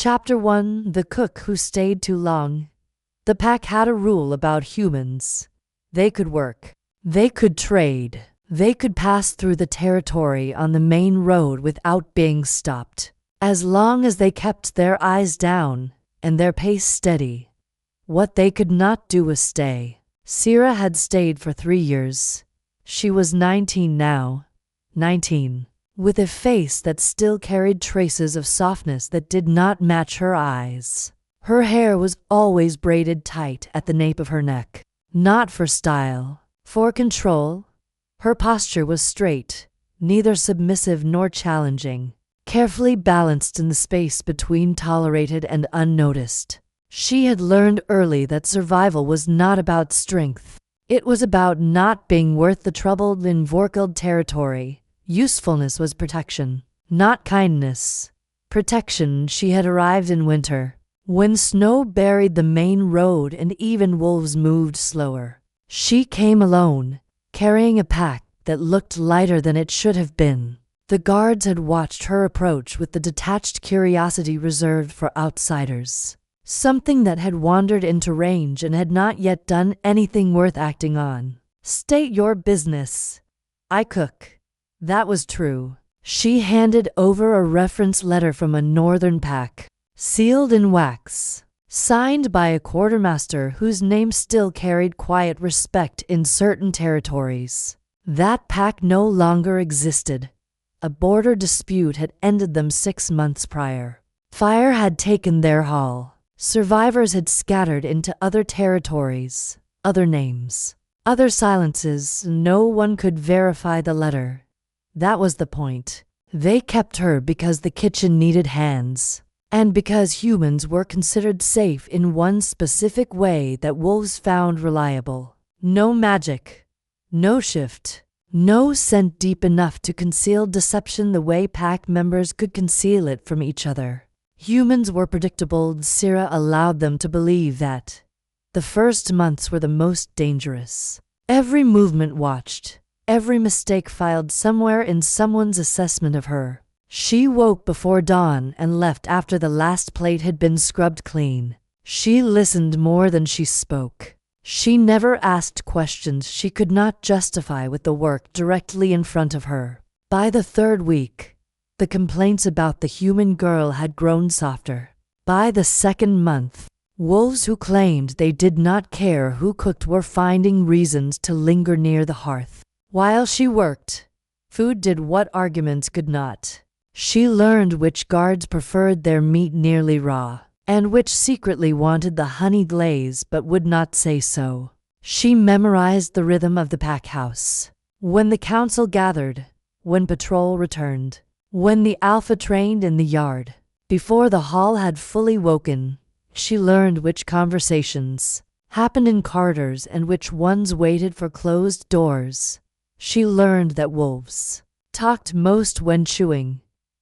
Chapter 1: The Cook Who Stayed Too Long. The pack had a rule about humans. They could work. They could trade. They could pass through the territory on the main road without being stopped, as long as they kept their eyes down and their pace steady. What they could not do was stay. Sera had stayed for 3 years. She was 19 now. 19. With a face that still carried traces of softness that did not match her eyes. Her hair was always braided tight at the nape of her neck. Not for style, for control. Her posture was straight, neither submissive nor challenging, carefully balanced in the space between tolerated and unnoticed. She had learned early that survival was not about strength. It was about not being worth the trouble in Vorkeld territory. Usefulness was protection, not kindness. Protection. She had arrived in winter, when snow buried the main road and even wolves moved slower. She came alone, carrying a pack that looked lighter than it should have been. The guards had watched her approach with the detached curiosity reserved for outsiders. Something that had wandered into range and had not yet done anything worth acting on. State your business. I cook. That was true. She handed over a reference letter from a northern pack, sealed in wax, signed by a quartermaster whose name still carried quiet respect in certain territories. That pack no longer existed. A border dispute had ended them 6 months prior. Fire had taken their haul. Survivors had scattered into other territories, other names, other silences. No one could verify the letter. That was the point. They kept her because the kitchen needed hands, and because humans were considered safe in one specific way that wolves found reliable. No magic, no shift, no scent deep enough to conceal deception the way pack members could conceal it from each other. Humans were predictable. Sera allowed them to believe that. The first months were the most dangerous. Every movement watched. Every mistake filed somewhere in someone's assessment of her. She woke before dawn and left after the last plate had been scrubbed clean. She listened more than she spoke. She never asked questions she could not justify with the work directly in front of her. By the 3rd week, the complaints about the human girl had grown softer. By the 2nd month, wolves who claimed they did not care who cooked were finding reasons to linger near the hearth. While she worked, food did what arguments could not. She learned which guards preferred their meat nearly raw, and which secretly wanted the honey glaze but would not say so. She memorized the rhythm of the pack house. When the council gathered, when patrol returned, when the alpha trained in the yard. Before the hall had fully woken, she learned which conversations happened in corridors and which ones waited for closed doors. She learned that wolves talked most when chewing.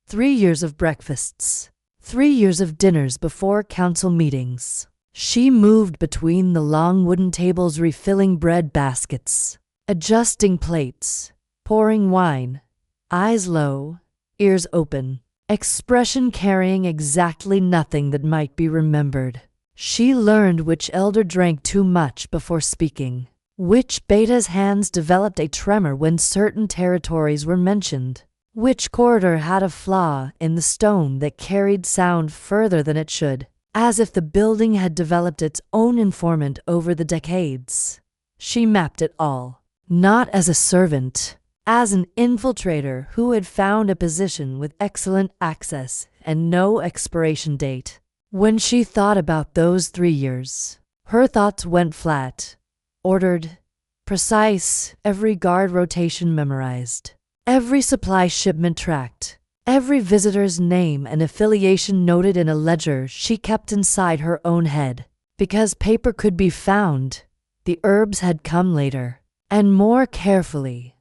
3 years of breakfasts, 3 years of dinners before council meetings. She moved between the long wooden tables, refilling bread baskets, adjusting plates, pouring wine, eyes low, ears open, expression carrying exactly nothing that might be remembered. She learned which elder drank too much before speaking. Which beta's hands developed a tremor when certain territories were mentioned. Which corridor had a flaw in the stone that carried sound further than it should, as if the building had developed its own informant over the decades. She mapped it all, not as a servant, as an infiltrator who had found a position with excellent access and no expiration date. When she thought about those 3 years, her thoughts went flat. Ordered, precise, every guard rotation memorized, every supply shipment tracked, every visitor's name and affiliation noted in a ledger she kept inside her own head. Because paper could be found, the herbs had come later, and more carefully.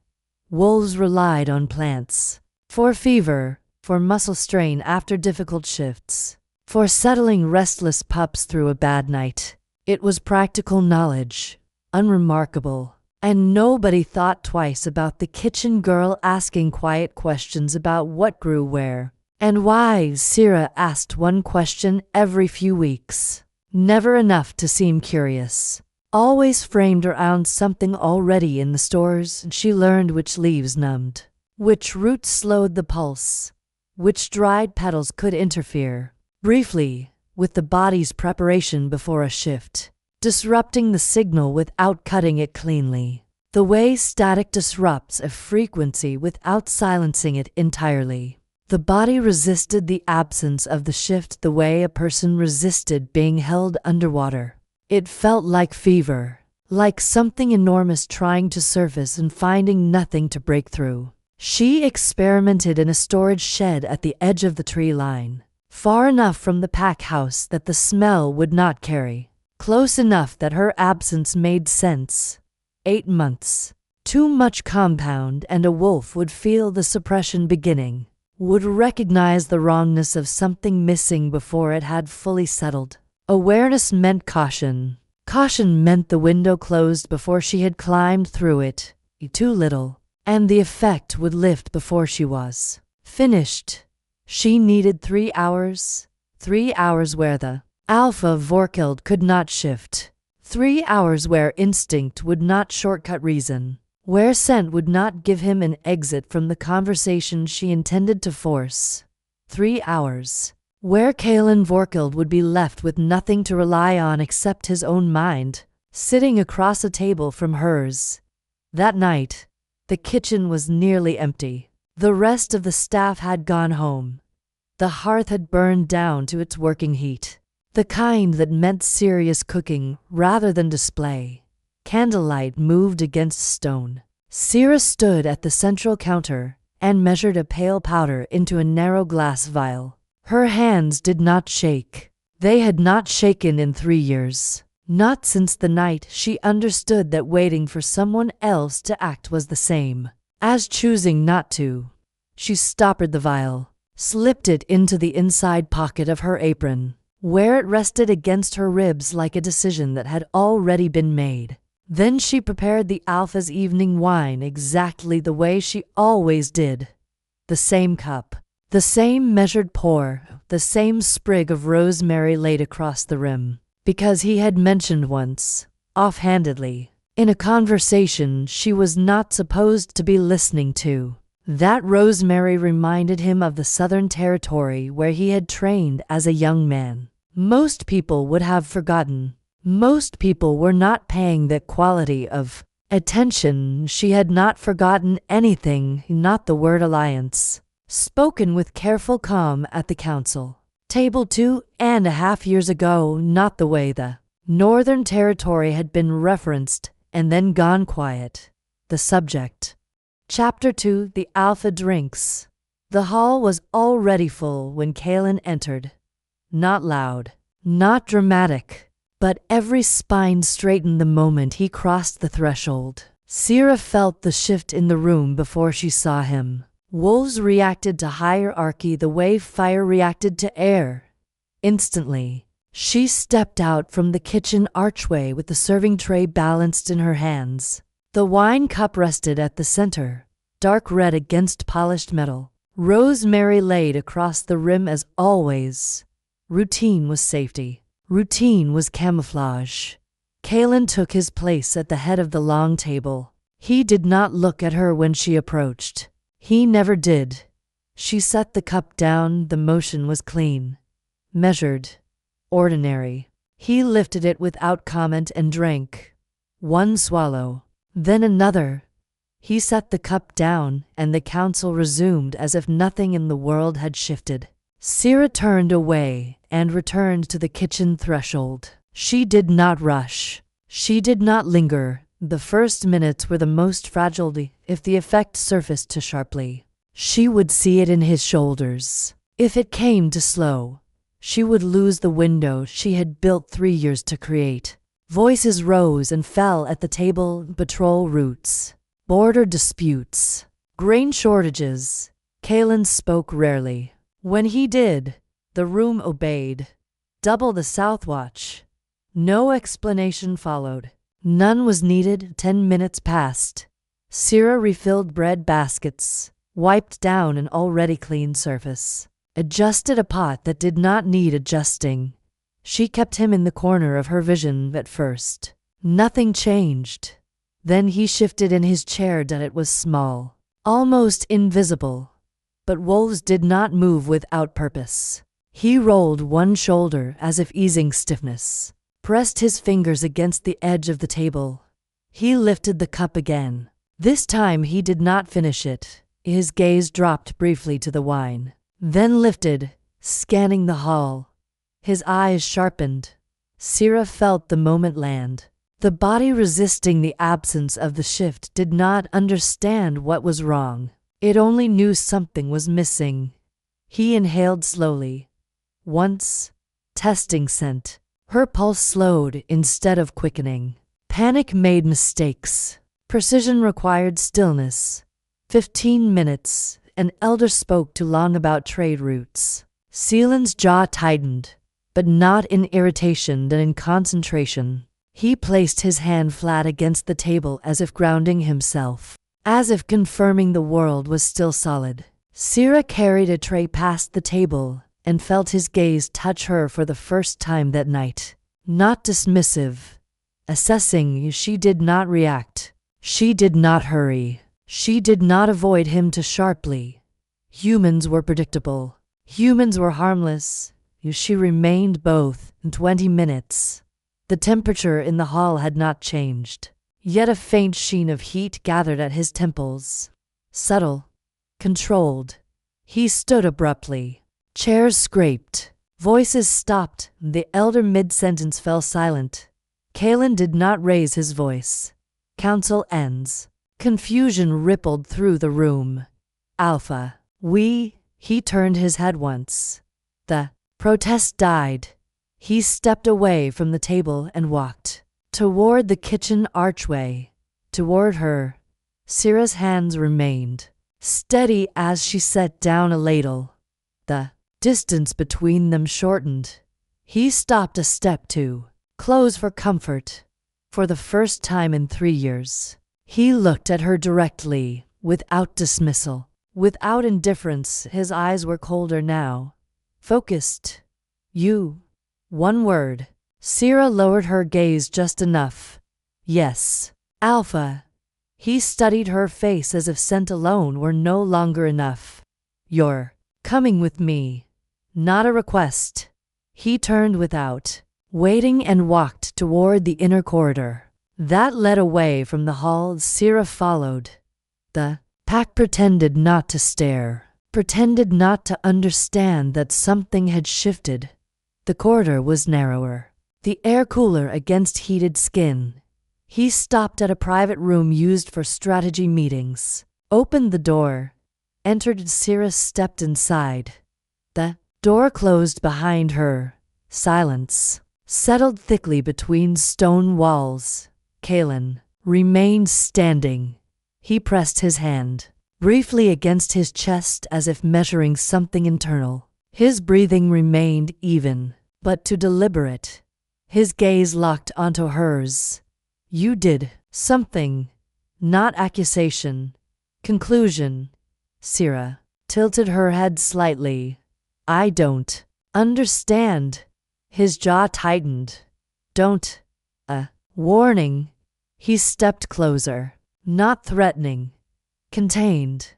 Wolves relied on plants. For fever, for muscle strain after difficult shifts, for settling restless pups through a bad night. It was practical knowledge. Unremarkable, and nobody thought twice about the kitchen girl asking quiet questions about what grew where, And why? Sera asked one question every few weeks. Never enough to seem curious. Always framed around something already in the stores. She learned which leaves numbed, which roots slowed the pulse, which dried petals could interfere, briefly, with the body's preparation before a shift, disrupting the signal without cutting it cleanly. The way static disrupts a frequency without silencing it entirely. The body resisted the absence of the shift the way a person resisted being held underwater. It felt like fever, like something enormous trying to surface and finding nothing to break through. She experimented in a storage shed at the edge of the tree line, far enough from the pack house that the smell would not carry, close enough that her absence made sense. 8 months. Too much compound and a wolf would feel the suppression beginning, would recognize the wrongness of something missing before it had fully settled. Awareness meant caution. Caution meant the window closed before she had climbed through it, too little, and the effect would lift before she was finished. She needed 3 hours. 3 hours where the alpha Vorkild could not shift. 3 hours where instinct would not shortcut reason, where scent would not give him an exit from the conversation she intended to force. 3 hours where Kalen Vorkild would be left with nothing to rely on except his own mind, sitting across a table from hers. That night, the kitchen was nearly empty. The rest of the staff had gone home. The hearth had burned down to its working heat, the kind that meant serious cooking rather than display. Candlelight moved against stone. Sera stood at the central counter and measured a pale powder into a narrow glass vial. Her hands did not shake. They had not shaken in 3 years. Not since the night she understood that waiting for someone else to act was the same as choosing not to. She stoppered the vial, slipped it into the inside pocket of her apron, where it rested against her ribs like a decision that had already been made. Then she prepared the Alpha's evening wine exactly the way she always did. The same cup, the same measured pour, the same sprig of rosemary laid across the rim, because he had mentioned once, offhandedly, in a conversation she was not supposed to be listening to, that rosemary reminded him of the Southern Territory where he had trained as a young man. Most people would have forgotten. Most people were not paying that quality of attention. She had not forgotten anything, not the word alliance, spoken with careful calm at the council table 2.5 years ago, not the way the Northern Territory had been referenced and then gone quiet. The subject. Chapter 2: The Alpha Drinks. The hall was already full when Kalen entered. Not loud, not dramatic, but every spine straightened the moment he crossed the threshold. Sera felt the shift in the room before she saw him. Wolves reacted to hierarchy the way fire reacted to air. Instantly, she stepped out from the kitchen archway with the serving tray balanced in her hands. The wine cup rested at the center, dark red against polished metal. Rosemary laid across the rim as always. Routine was safety. Routine was camouflage. Kalen took his place at the head of the long table. He did not look at her when she approached. He never did. She set the cup down. The motion was clean, measured, ordinary. He lifted it without comment and drank. One swallow, then another. He set the cup down, and the council resumed as if nothing in the world had shifted. Sera turned away and returned to the kitchen threshold. She did not rush. She did not linger. The first minutes were the most fragile. If the effect surfaced too sharply, she would see it in his shoulders. If it came too slow, she would lose the window she had built 3 years to create. Voices rose and fell at the table: patrol routes, border disputes, grain shortages. Kalen spoke rarely. When he did, the room obeyed. Double the Southwatch. No explanation followed. None was needed. 10 minutes passed. Sera refilled bread baskets, wiped down an already clean surface. adjusted a pot that did not need adjusting. She kept him in the corner of her vision at first. Nothing changed. Then he shifted in his chair that it was small, almost invisible. But wolves did not move without purpose. He rolled one shoulder as if easing stiffness, pressed his fingers against the edge of the table. He lifted the cup again. This time he did not finish it. His gaze dropped briefly to the wine, then lifted, scanning the hall. His eyes sharpened. Sera felt the moment land. The body resisting the absence of the shift did not understand what was wrong. It only knew something was missing. He inhaled slowly. Once, testing scent. Her pulse slowed instead of quickening. Panic made mistakes. Precision required stillness. 15 minutes, an elder spoke too long about trade routes. Seelan's jaw tightened, but not in irritation but in concentration. He placed his hand flat against the table as if grounding himself, as if confirming the world was still solid. Sera carried a tray past the table and felt his gaze touch her for the first time that night. Not dismissive, assessing. She did not react. She did not hurry. She did not avoid him too sharply. Humans were predictable. Humans were harmless. She remained both in 20 minutes. The temperature in the hall had not changed, yet a faint sheen of heat gathered at his temples. Subtle, controlled. He stood abruptly. Chairs scraped. Voices stopped. The elder mid-sentence fell silent. Kalen did not raise his voice. Council ends. Confusion rippled through the room. Alpha. He turned his head once. The protest died. He stepped away from the table and walked toward the kitchen archway. Toward her. Sera's hands remained steady as she set down a ladle. The distance between them shortened. He stopped a step too close for comfort. For the first time in 3 years, he looked at her directly, without dismissal, without indifference. His eyes were colder now, focused. You. One word. Sera lowered her gaze just enough. Yes. Alpha. He studied her face as if scent alone were no longer enough. You're coming with me. Not a request. He turned without waiting and walked toward the inner corridor that led away from the hall. Sera followed. The pack pretended not to stare, pretended not to understand that something had shifted. The corridor was narrower, the air cooler against heated skin. He stopped at a private room used for strategy meetings, opened the door, entered. Sera stepped inside. The door closed behind her. Silence settled thickly between stone walls. Kalen remained standing. He pressed his hand briefly against his chest as if measuring something internal. His breathing remained even, but too deliberate. His gaze locked onto hers. You did something. Not accusation. Conclusion. Sera tilted her head slightly. I don't understand. His jaw tightened. Don't. Warning. He stepped closer. Not threatening. Contained.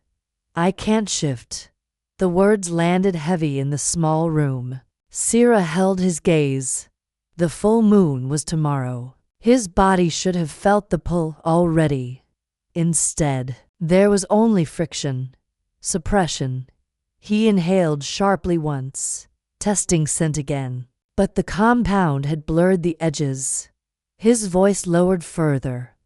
I can't shift. The words landed heavy in the small room. Sera held his gaze. The full moon was tomorrow. His body should have felt the pull already. Instead, there was only friction. Suppression. He inhaled sharply once, testing scent again. But the compound had blurred the edges. His voice lowered further.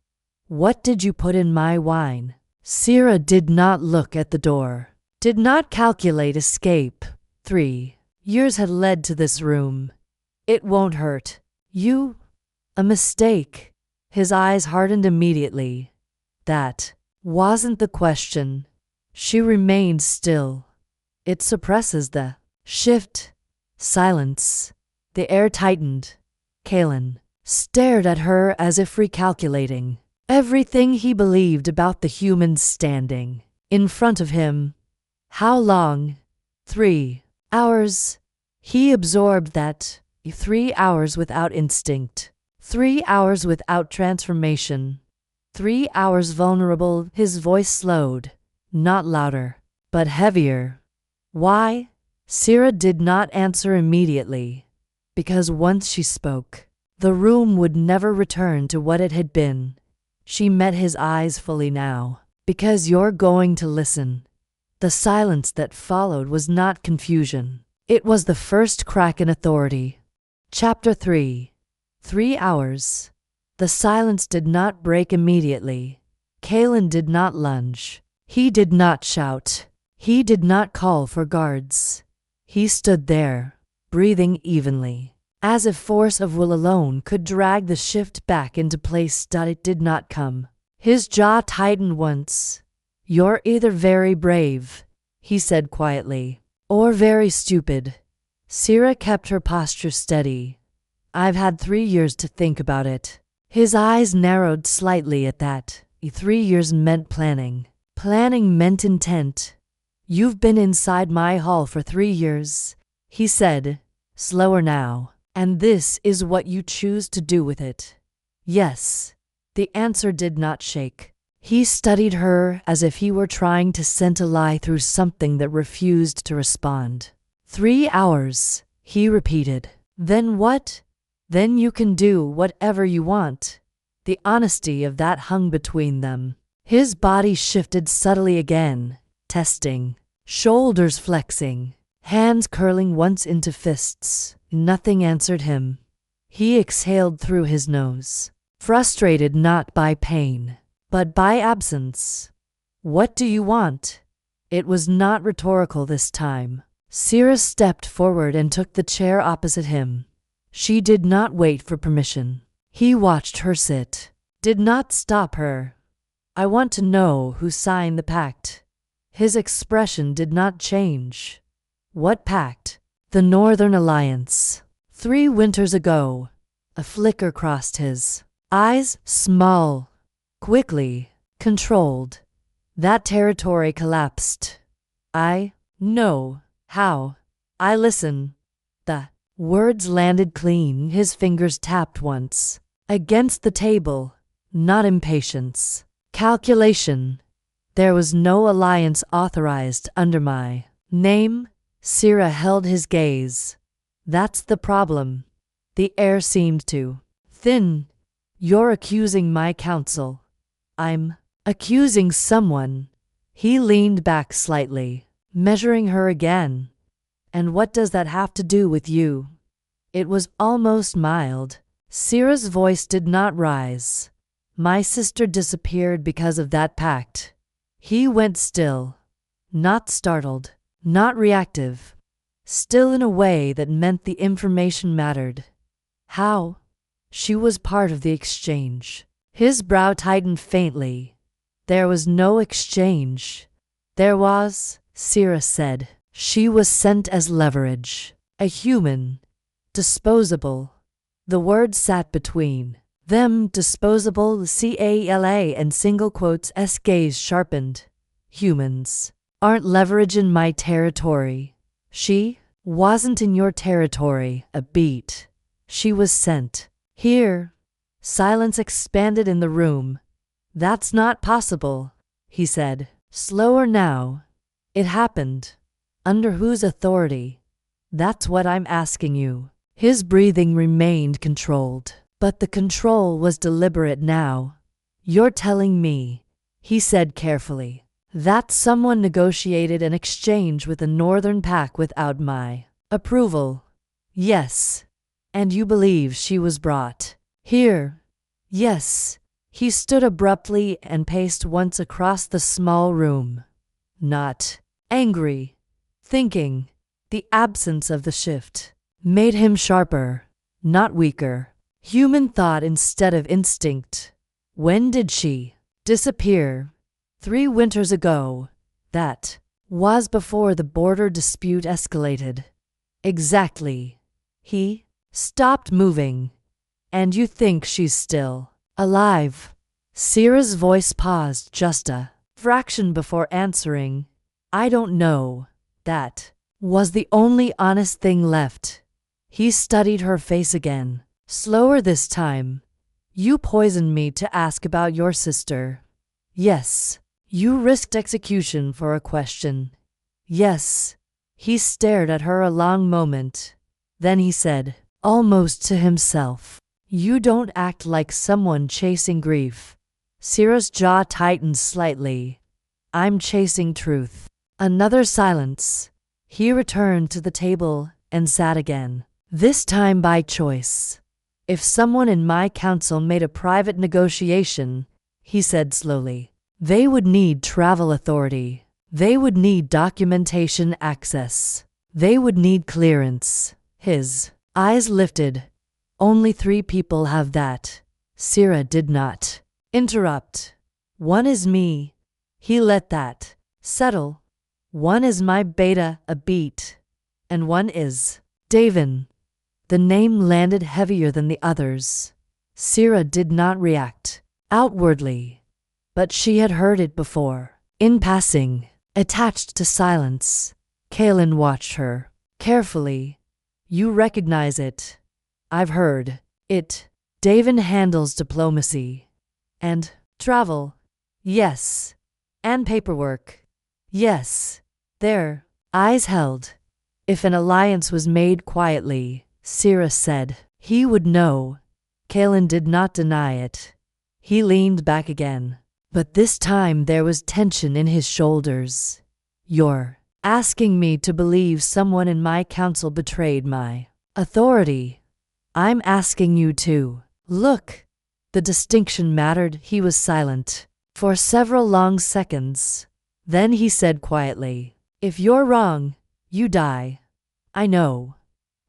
What did you put in my wine? Sera did not look at the door. Did not calculate escape. 3 years had led to this room. It won't hurt. You? A mistake. His eyes hardened immediately. That wasn't the question. She remained still. It suppresses the shift. Silence. The air tightened. Kalen stared at her as if recalculating everything he believed about the humans standing in front of him. How long? 3 Hours. He absorbed that. 3 hours without instinct. 3 hours without transformation. 3 hours vulnerable. His voice slowed, not louder, but heavier. Why? Sera did not answer immediately, because once she spoke, the room would never return to what it had been. She met his eyes fully now. Because you're going to listen. The silence that followed was not confusion. It was the first crack in authority. Chapter 3. 3 hours. The silence did not break immediately. Kalen did not lunge. He did not shout. He did not call for guards. He stood there, breathing evenly, as if force of will alone could drag the shift back into place. It did not come. His jaw tightened once. You're either very brave, he said quietly, or very stupid. Sera kept her posture steady. I've had 3 years to think about it. His eyes narrowed slightly at that. 3 years meant planning. Planning meant intent. You've been inside my hall for 3 years, he said, slower now, and this is what you choose to do with it. Yes. The answer did not shake. He studied her as if he were trying to scent a lie through something that refused to respond. 3 hours, he repeated. Then what? Then you can do whatever you want. The honesty of that hung between them. His body shifted subtly again, testing, shoulders flexing, hands curling once into fists. Nothing answered him. He exhaled through his nose, frustrated not by pain, but by absence. What do you want? It was not rhetorical this time. Sera stepped forward and took the chair opposite him. She did not wait for permission. He watched her sit, did not stop her. I want to know who signed the pact. His expression did not change. What pact? The Northern Alliance. 3 winters ago. A flicker crossed his eyes, small, quickly, controlled. That territory collapsed. I know how. I listen. The words landed clean. His fingers tapped once against the table. Not impatience. Calculation. There was no alliance authorized under my name. Sera held his gaze. That's the problem. The air seemed to thin. You're accusing my counsel. I'm accusing someone. He leaned back slightly, measuring her again. And what does that have to do with you? It was almost mild. Sera's voice did not rise. My sister disappeared because of that pact. He went still, not startled, not reactive, still in a way that meant the information mattered. How? She was part of the exchange. His brow tightened faintly. There was no exchange. There was, Sera said. She was sent as leverage. A human. Disposable. The word sat between them. Disposable. CALA and single quotes. S gaze sharpened. Humans aren't leverage in my territory. She wasn't in your territory. A beat. She was sent. Here. Silence expanded in the room. That's not possible, he said. Slower now. It happened. Under whose authority? That's what I'm asking you. His breathing remained controlled, but the control was deliberate now. You're telling me, he said carefully, that someone negotiated an exchange with the Northern Pact without my approval. Yes. And you believe she was brought here? Yes. He stood abruptly and paced once across the small room. Not angry. Thinking. The absence of the shift made him sharper, not weaker. Human thought instead of instinct. When did she disappear? 3 winters ago. That was before the border dispute escalated. Exactly. He stopped moving. And you think she's still alive? Sera's voice paused just a fraction before answering. I don't know that. was the only honest thing left. He studied her face again. Slower this time. You poisoned me to ask about your sister. Yes. You risked execution for a question. Yes. He stared at her a long moment. Then he said, almost to himself, you don't act like someone chasing grief. Sera's jaw tightened slightly. I'm chasing truth. Another silence. He returned to the table and sat again. This time by choice. If someone in my council made a private negotiation, he said slowly, they would need travel authority. They would need documentation access. They would need clearance. His eyes lifted. Only 3 people have that. Sera did not interrupt. One is me. He let that settle. One is my beta, a beat. And one is Davin. The name landed heavier than the others. Sera did not react outwardly, but she had heard it before. In passing, attached to silence, Kaelin watched her carefully. You recognize it. I've heard it. Davin handles diplomacy. And travel. Yes. And paperwork. Yes. Their eyes held. If an alliance was made quietly, Sera said, he would know. Kaelin did not deny it. He leaned back again. But this time there was tension in his shoulders. You're asking me to believe someone in my council betrayed my authority. I'm asking you to look. The distinction mattered. He was silent for several long seconds. Then he said quietly, if you're wrong, you die. I know.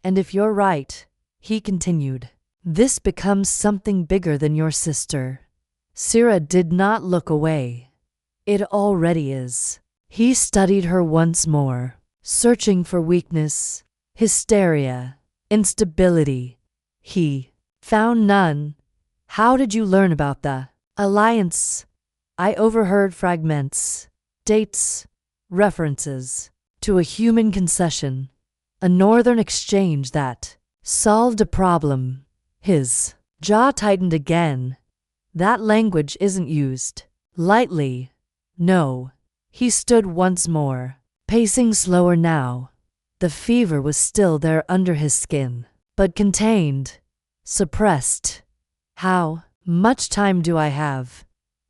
And if you're right, he continued, this becomes something bigger than your sister. Sera did not look away. It already is. He studied her once more, searching for weakness, hysteria, instability. He found none. How did you learn about the alliance? I overheard fragments, dates, references to a human concession, a northern exchange that solved a problem. His jaw tightened again. That language isn't used lightly. No. He stood once more, pacing slower now. The fever was still there under his skin, but contained, suppressed. How much time do I have?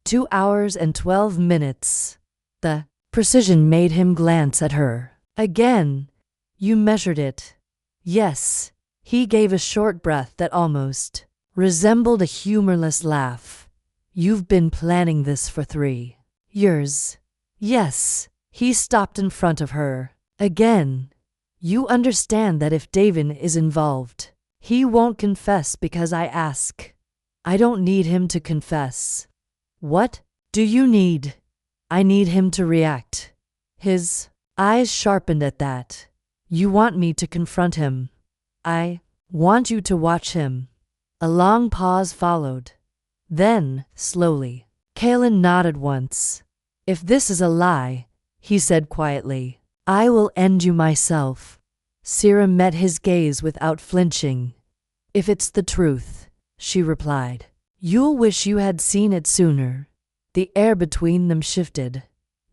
2 hours and 12 minutes. The precision made him glance at her. Again. You measured it. Yes. He gave a short breath that almost resembled a humorless laugh. You've been planning this for 3 years. Yes. He stopped in front of her. Again. You understand that if Davin is involved, he won't confess because I ask. I don't need him to confess. What do you need? I need him to react. His eyes sharpened at that. You want me to confront him. I want you to watch him. A long pause followed. Then, slowly, Kaelin nodded once. If this is a lie, he said quietly, I will end you myself. Sera met his gaze without flinching. If it's the truth, she replied, you'll wish you had seen it sooner. The air between them shifted.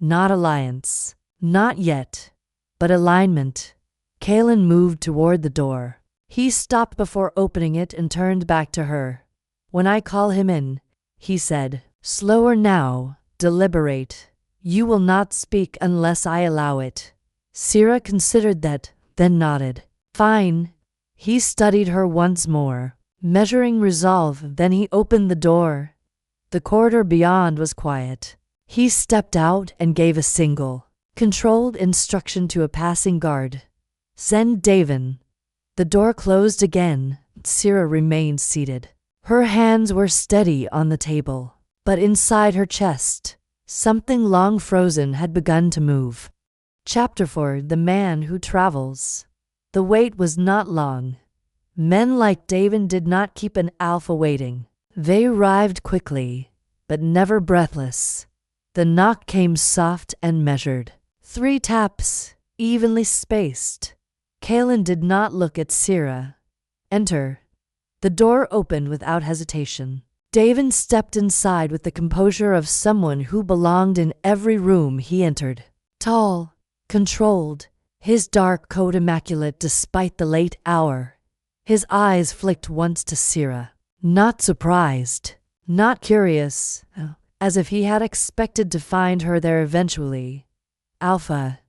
Not alliance. Not yet. But alignment. Kaelin moved toward the door. He stopped before opening it and turned back to her. When I call him in, he said, slower now, deliberate. You will not speak unless I allow it. Sera considered that, then nodded. Fine. He studied her once more, measuring resolve. Then he opened the door. The corridor beyond was quiet. He stepped out and gave a single, controlled instruction to a passing guard. Send Davin. The door closed again. Sera remained seated. Her hands were steady on the table, but inside her chest, something long frozen had begun to move. Chapter 4: The Man Who Travels. The wait was not long. Men like Davin did not keep an alpha waiting. They arrived quickly, but never breathless. The knock came soft and measured. 3 taps. evenly spaced. Kalen did not look at Sera. Enter. The door opened without hesitation. Davin stepped inside with the composure of someone who belonged in every room he entered. Tall, controlled, his dark coat immaculate despite the late hour. His eyes flicked once to Sera, not surprised, not curious, as if he had expected to find her there eventually. Alpha.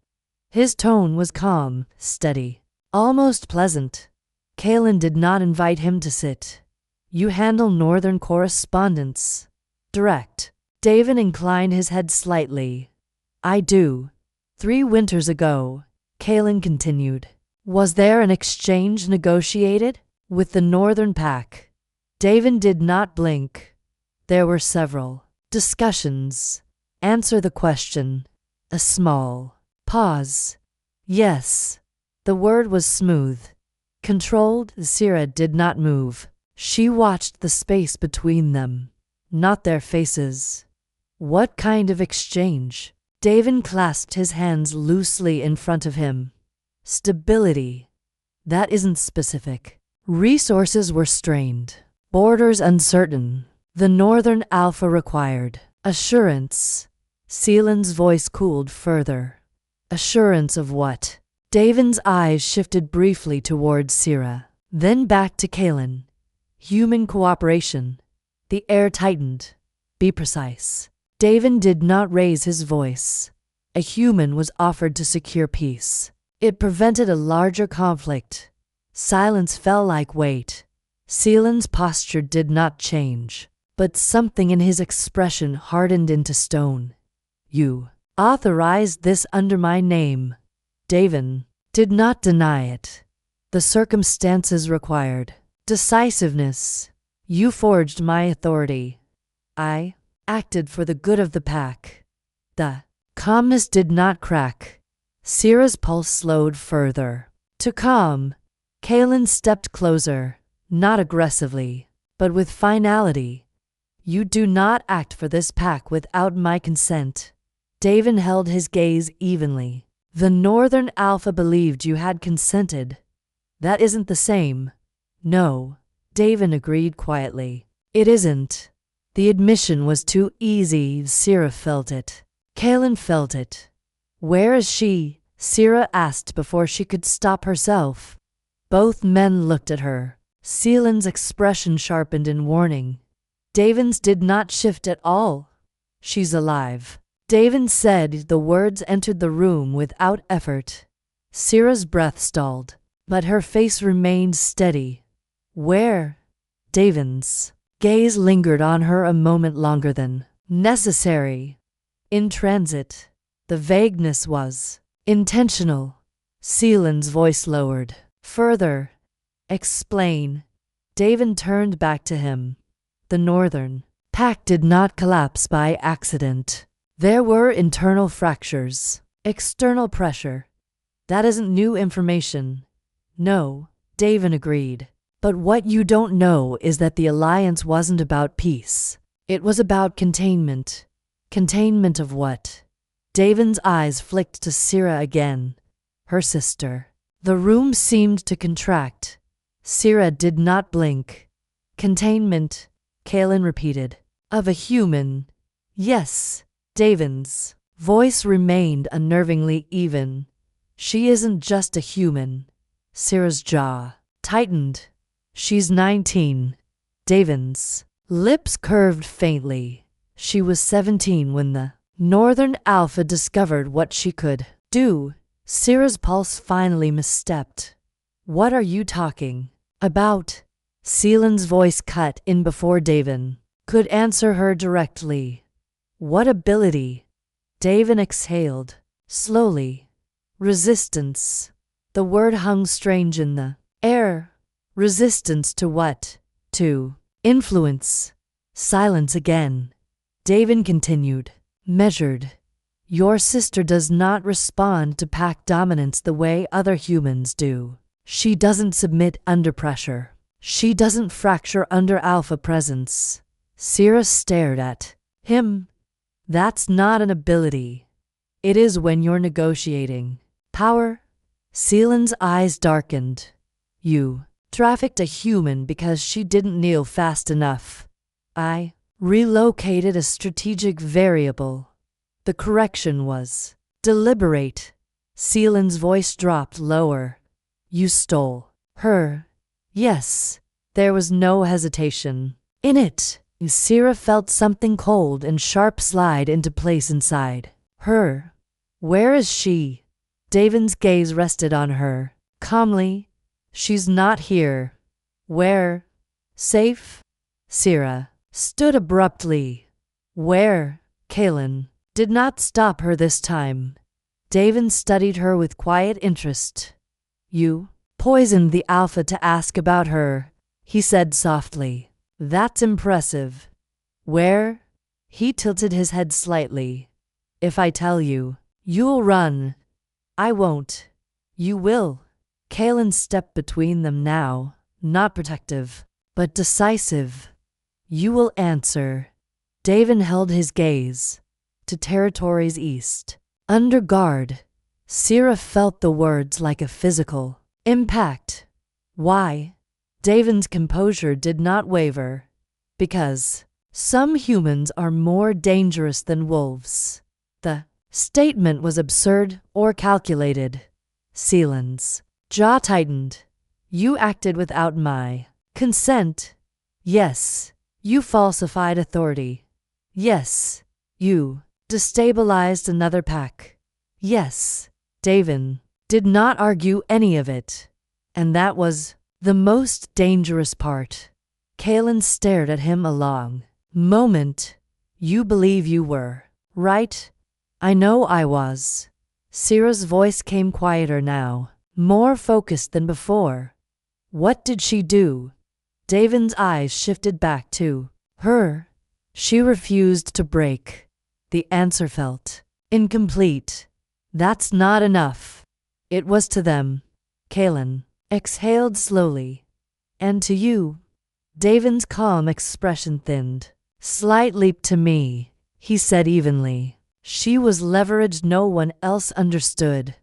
His tone was calm, steady, almost pleasant. Kalen did not invite him to sit. You handle Northern correspondence. Direct. Davin inclined his head slightly. I do. 3 winters ago, Kalen continued. Was there an exchange negotiated? With the Northern Pact. Davin did not blink. There were several discussions. Answer the question. A small pause. Yes. The word was smooth. Controlled. Sera did not move. She watched the space between them, not their faces. What kind of exchange? Davin clasped his hands loosely in front of him. Stability. That isn't specific. Resources were strained. Borders uncertain. The Northern Alpha required assurance. Seelan's voice cooled further. Assurance of what? Davin's eyes shifted briefly towards Sera, then back to Kalen. Human cooperation. The air tightened. Be precise. Davin did not raise his voice. A human was offered to secure peace. It prevented a larger conflict. Silence fell like weight. Seelan's posture did not change, but something in his expression hardened into stone. You authorized this under my name. Davin did not deny it. The circumstances required decisiveness. You forged my authority. I acted for the good of the pack. The calmness did not crack. Sera's pulse slowed further. To calm, Kalen stepped closer, not aggressively, but with finality. You do not act for this pack without my consent. Davin held his gaze evenly. The Northern Alpha believed you had consented. That isn't the same. No, Davin agreed quietly. It isn't. The admission was too easy. Sera felt it. Kalen felt it. Where is she? Sera asked before she could stop herself. Both men looked at her. Seelan's expression sharpened in warning. Davin's did not shift at all. She's alive. Davin said. The words entered the room without effort. Sera's breath stalled, but her face remained steady. Where? Davin's gaze lingered on her a moment longer than necessary. In transit. The vagueness was intentional. Seelan's voice lowered. Further. Explain. Davin turned back to him. The Northern Pact did not collapse by accident. There were internal fractures. External pressure. That isn't new information. No, Davin agreed. But what you don't know is that the alliance wasn't about peace. It was about containment. Containment of what? Davin's eyes flicked to Sera again. Her sister. The room seemed to contract. Sera did not blink. Containment, Kalen repeated. Of a human. Yes. Davin's voice remained unnervingly even. She isn't just a human. Sera's jaw tightened. She's 19. Davin's lips curved faintly. She was 17 when the Northern Alpha discovered what she could do. Sera's pulse finally misstepped. What are you talking about? Seelan's voice cut in before Davin could answer her directly. What ability? Davin exhaled, slowly. Resistance. The word hung strange in the air. Resistance to what? To influence. Silence again. Davin continued, measured. Your sister does not respond to pack dominance the way other humans do. She doesn't submit under pressure. She doesn't fracture under alpha presence. Sera stared at him. That's not an ability. It is when you're negotiating Power? Seelan's eyes darkened. You trafficked a human because she didn't kneel fast enough. I relocated a strategic variable. The correction was deliberate. Seelan's voice dropped lower. You stole her. Yes. There was no hesitation in it. Sera felt something cold and sharp slide into place inside her. Where is she? Davin's gaze rested on her. Calmly. She's not here. Where? Safe? Sera stood abruptly. Where? Kaelin did not stop her this time. Davin studied her with quiet interest. You poisoned the Alpha to ask about her, he said softly. That's impressive. Where? He tilted his head slightly. If I tell you, you'll run. I won't. You will. Kaelin stepped between them now, not protective, but decisive. You will answer. Davin held his gaze to territories east. Under guard. Sera felt the words like a physical impact. Why? Davin's composure did not waver. Because some humans are more dangerous than wolves. The statement was absurd or calculated. Seelan's jaw tightened. You acted without my consent. Yes. You falsified authority. Yes. You destabilized another pack. Yes. Davin did not argue any of it. And that was the most dangerous part. Kaelin stared at him a long moment. You believe you were right? I know I was. Sera's voice came quieter now, more focused than before. What did she do? Davin's eyes shifted back to her. She refused to break. The answer felt incomplete. That's not enough. It was to them. Kaelin exhaled slowly. And to you? Davin's calm expression thinned. Slightly to me, he said evenly. She was leveraged no one else understood.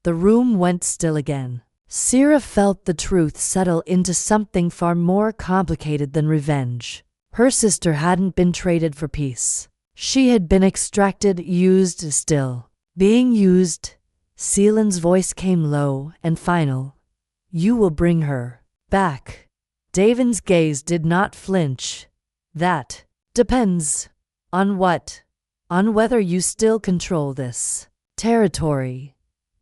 The room went still again. Sera felt the truth settle into something far more complicated than revenge. Her sister hadn't been traded for peace. She had been extracted, used, still being used. Seelan's voice came low and final. You will bring her back. Davin's gaze did not flinch. That depends. On what? On whether you still control this territory.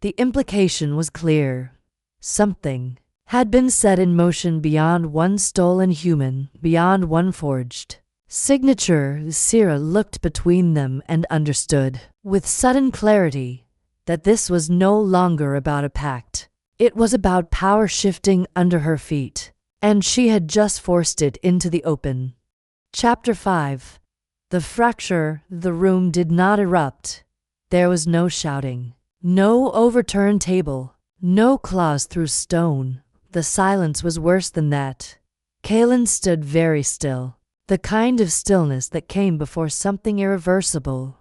The implication was clear. Something had been set in motion beyond one stolen human, beyond one forged signature. Sera looked between them and understood, with sudden clarity, that this was no longer about a pact. It was about power shifting under her feet, and she had just forced it into the open. Chapter 5. The fracture. The room did not erupt. There was no shouting, no overturned table, no claws through stone. The silence was worse than that. Kaelin stood very still, the kind of stillness that came before something irreversible.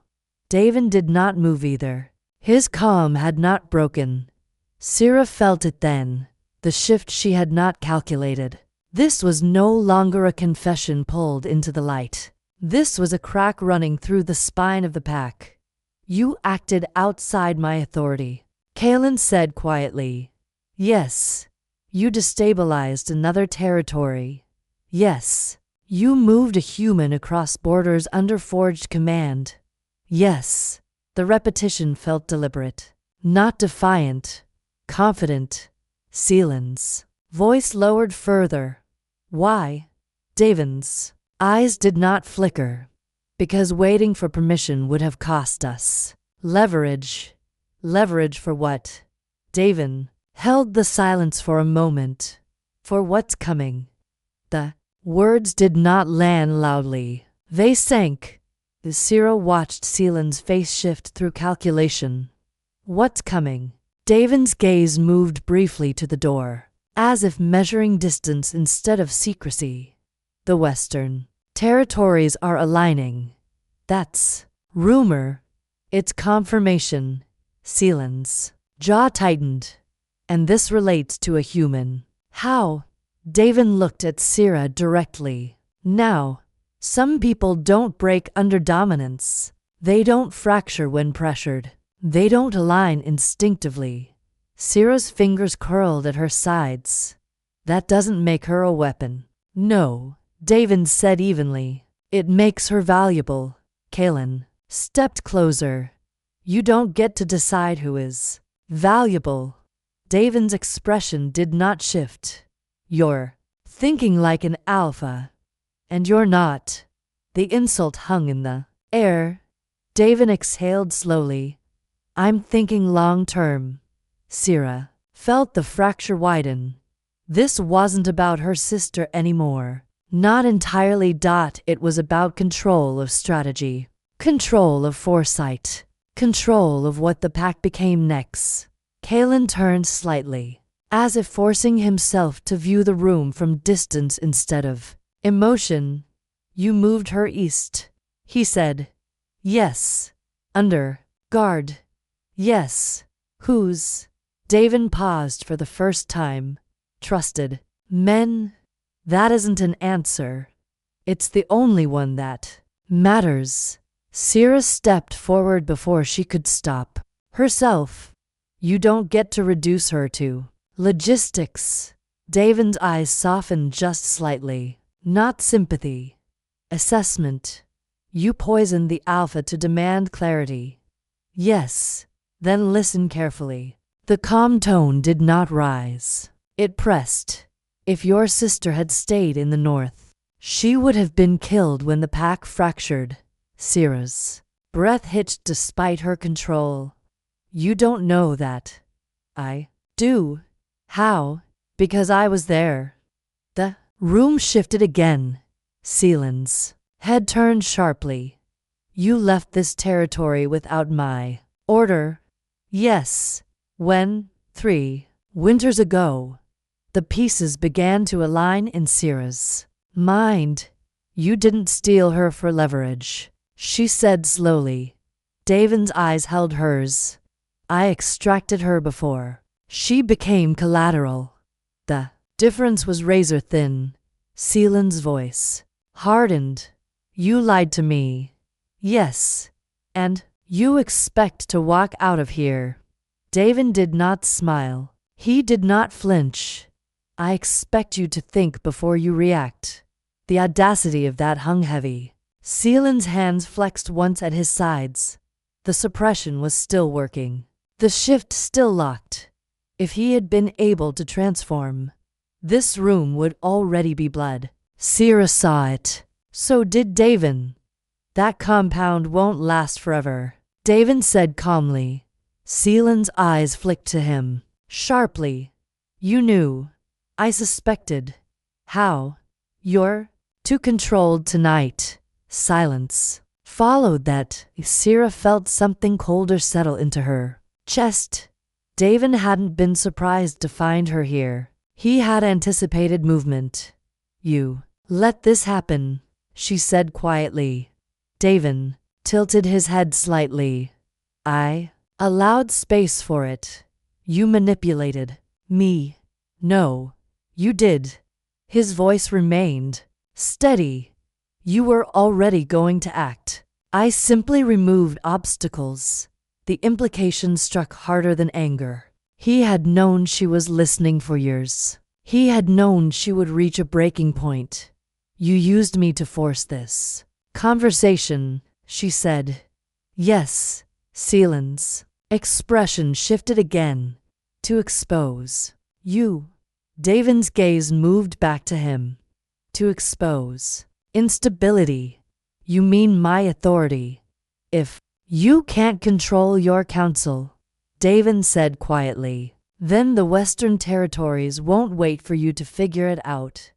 Davin did not move either. His calm had not broken. Sera felt it then, the shift she had not calculated. This was no longer a confession pulled into the light. This was a crack running through the spine of the pack. You acted outside my authority, Kaelin said quietly. Yes. You destabilized another territory. Yes. You moved a human across borders under forged command. Yes. The repetition felt deliberate, not defiant, confident. Seelan's voice lowered further. Why? Davin's eyes did not flicker. Because waiting for permission would have cost us leverage. Leverage for what? Davin held the silence for a moment. For what's coming? The words did not land loudly. They sank. Sera watched Seelan's face shift through calculation. What's coming? Davin's gaze moved briefly to the door, as if measuring distance instead of secrecy. The western territories are aligning. That's rumor. It's confirmation. Seelan's Jaw tightened. And this relates to a human. How? Davin looked at Sera directly. Now, some people don't break under dominance. They don't fracture when pressured. They don't align instinctively. Sera's fingers curled at her sides. That doesn't make her a weapon. No, Davin said evenly. It makes her valuable. Kaelin stepped closer. You don't get to decide who is valuable. Davin's expression did not shift. You're thinking like an alpha. And you're not. The insult hung in the air. Davin exhaled slowly. I'm thinking long term. Sera felt the fracture widen. This wasn't about her sister anymore. Not entirely. It was about control of strategy. Control of foresight. Control of what the pact became next. Kaelin turned slightly, as if forcing himself to view the room from distance instead of emotion. You moved her east, he said. Yes. Under guard. Yes. Whose? Davin paused for the first time. Trusted men? That isn't an answer. It's the only one that matters. Sera stepped forward before she could stop herself. You don't get to reduce her to logistics. Davin's eyes softened just slightly. Not sympathy. Assessment. You poisoned the alpha to demand clarity. Yes. Then listen carefully. The calm tone did not rise. It pressed. If your sister had stayed in the north, she would have been killed when the pack fractured. Sera's breath hitched despite her control. You don't know that. I do. How? Because I was there. The room shifted again. Seelan's head turned sharply. You left this territory without my order. Yes. When, 3 winters ago, the pieces began to align in Sera's mind. You didn't steal her for leverage, she said slowly. Davin's eyes held hers. I extracted her before she became collateral. The difference was razor thin. Seelan's voice hardened. You lied to me. Yes. And you expect to walk out of here. Davin did not smile. He did not flinch. I expect you to think before you react. The audacity of that hung heavy. Seelan's hands flexed once at his sides. The suppression was still working. The shift still locked. If he had been able to transform, this room would already be blood. Sera saw it. So did Davin. That compound won't last forever, Davin said calmly. Seelan's eyes flicked to him sharply. You knew. I suspected. How? You're too controlled tonight. Silence followed that. Sera felt something colder settle into her chest. Davin hadn't been surprised to find her here. He had anticipated movement. You let this happen, she said quietly. Davin tilted his head slightly. I allowed space for it. You manipulated me. No, you did. His voice remained steady. You were already going to act. I simply removed obstacles. The implication struck harder than anger. He had known she was listening for years. He had known she would reach a breaking point. You used me to force this conversation, she said. Yes. Seelan's expression shifted again. To expose you. Davin's gaze moved back to him. To expose instability. You mean my authority. If you can't control your council, Davin said quietly, then the Western Territories won't wait for you to figure it out.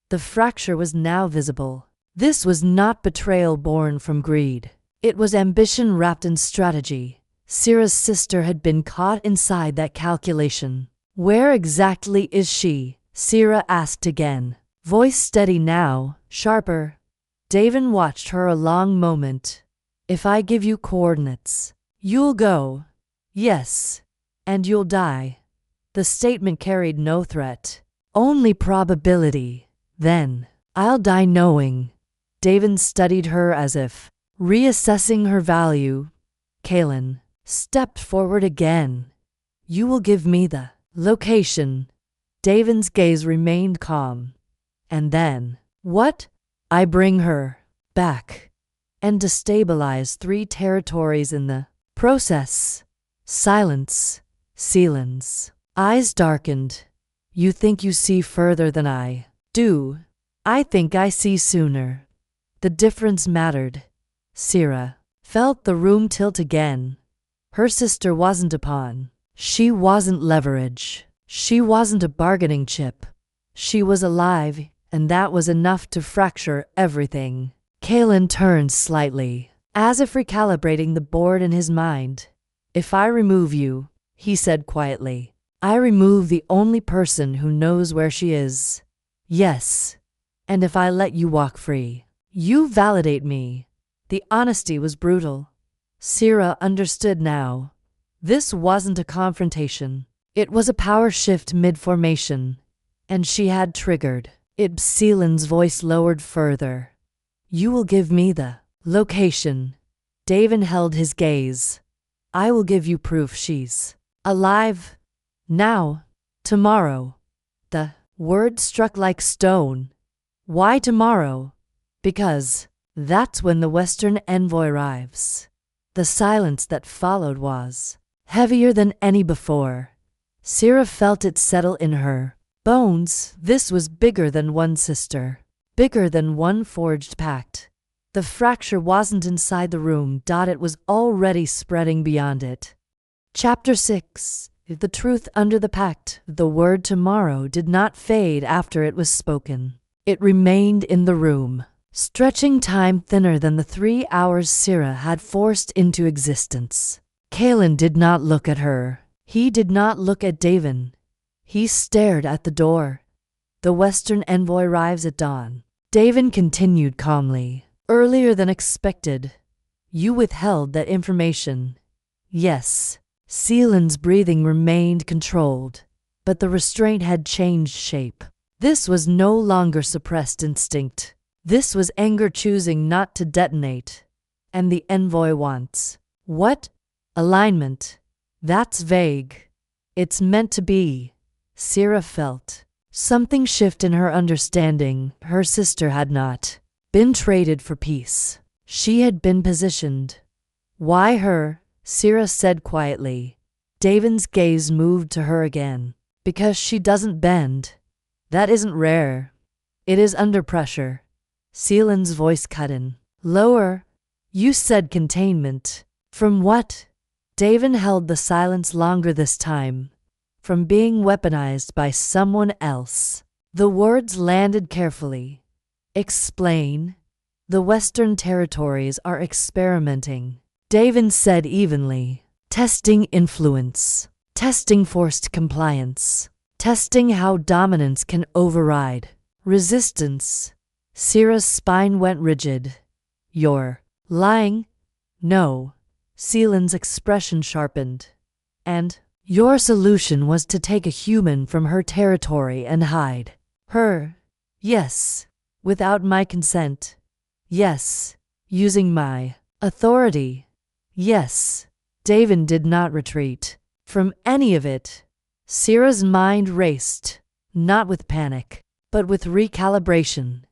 The fracture was now visible. This was not betrayal born from greed. It was ambition wrapped in strategy. Sera's sister had been caught inside that calculation. Where exactly is she? Sera asked again. Voice steady now, sharper. Davin watched her a long moment. If I give you coordinates, you'll go. Yes. And you'll die. The statement carried no threat, only probability. Then, I'll die knowing. Davin studied her as if reassessing her value. Kaelin stepped forward again. You will give me the location. Davin's gaze remained calm. And then, what? I bring her back and destabilize 3 territories in the process. Silence. Seelan's eyes darkened. You think you see further than I do. I think I see sooner. The difference mattered. Sera felt the room tilt again. Her sister wasn't a pawn. She wasn't leverage. She wasn't a bargaining chip. She was alive, and that was enough to fracture everything. Kaelin turned slightly, as if recalibrating the board in his mind. If I remove you, he said quietly, I remove the only person who knows where she is. Yes. And if I let you walk free, you validate me. The honesty was brutal. Sera understood now. This wasn't a confrontation. It was a power shift mid-formation. And she had triggered. Seelan's voice lowered further. You will give me the location. Davin held his gaze. I will give you proof she's alive. Now. Tomorrow. The word struck like stone. Why tomorrow? Because that's when the Western envoy arrives. The silence that followed was heavier than any before. Sera felt it settle in her bones. This was bigger than one sister, bigger than one forged pact. The fracture wasn't inside the room. It was already spreading beyond it. Chapter 6. The truth under the pact. The word tomorrow did not fade after it was spoken. It remained in the room, stretching time thinner than the 3 hours Sera had forced into existence. Kaelin did not look at her. He did not look at Davin. He stared at the door. The Western envoy arrives at dawn. Davin continued calmly. Earlier than expected. You withheld that information. Yes. Seelan's breathing remained controlled, but the restraint had changed shape. This was no longer suppressed instinct. This was anger choosing not to detonate. And the envoy wants. What? Alignment. That's vague. It's meant to be. Sera felt something shift in her understanding. Her sister had not been traded for peace. She had been positioned. Why her? Sera said quietly. Davin's gaze moved to her again. Because she doesn't bend. That isn't rare. It is under pressure. Seelan's voice cut in. Lower. You said containment. From what? Davin held the silence longer this time. From being weaponized by someone else. The words landed carefully. Explain. The Western territories are experimenting. Davin said evenly. Testing influence. Testing forced compliance. Testing how dominance can override resistance. Sera's spine went rigid. You're lying? No. Seelan's expression sharpened. And your solution was to take a human from her territory and hide her. Yes. Without my consent. Yes. Using my authority. Yes. Davin did not retreat from any of it. Sera's mind raced, not with panic, but with recalibration.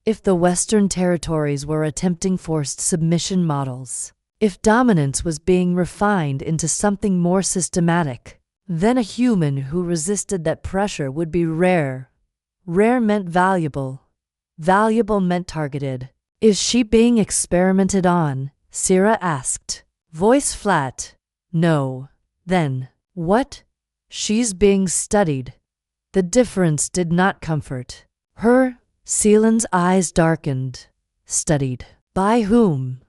If the Western territories were attempting forced submission models, if dominance was being refined into something more systematic, then a human who resisted that pressure would be rare. Rare meant valuable. Valuable meant targeted. Is she being experimented on? Sera asked, voice flat. No. Then, what? She's being studied. The difference did not comfort her. Seelan's eyes darkened. Studied. By whom?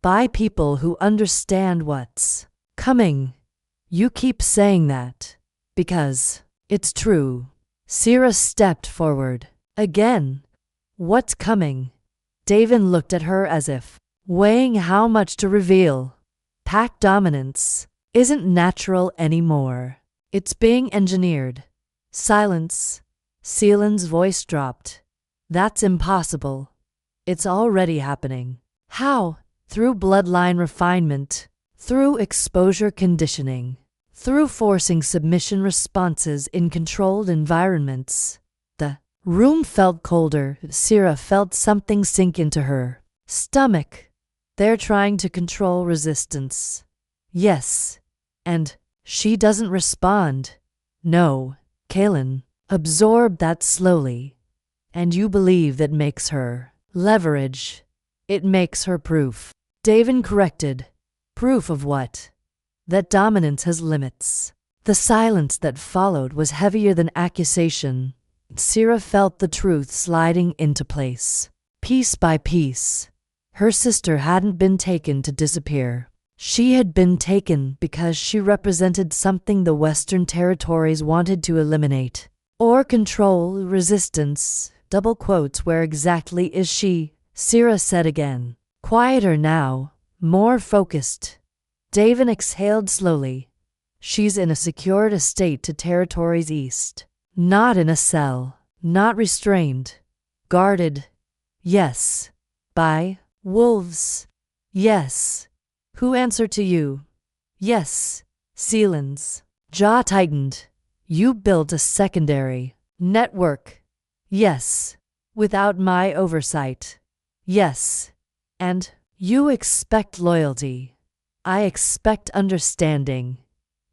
By people who understand what's coming. You keep saying that. Because it's true. Sera stepped forward. Again. What's coming? Davin looked at her as if weighing how much to reveal. Pact dominance. isn't natural anymore. It's being engineered. Silence. Seelan's voice dropped. That's impossible. It's already happening. How? Through bloodline refinement. Through exposure conditioning. Through forcing submission responses in controlled environments. The room felt colder. Sera felt something sink into her stomach. They're trying to control resistance. Yes. And she doesn't respond. No. Kaelin, absorb that slowly. And you believe that makes her leverage. It makes her proof. Davin corrected. Proof of what? That dominance has limits. The silence that followed was heavier than accusation. Sera felt the truth sliding into place. Piece by piece. Her sister hadn't been taken to disappear. She had been taken because she represented something the Western territories wanted to eliminate. Or control, resistance, double quotes, where exactly is she? Sera said again. Quieter now, more focused. Davin exhaled slowly. She's in a secured estate to territories east. Not in a cell. Not restrained. Guarded. Yes. By wolves. Yes. Who answer to you? Yes. Seelan's jaw tightened. You built a secondary network. Yes. Without my oversight. Yes. And you expect loyalty. I expect understanding.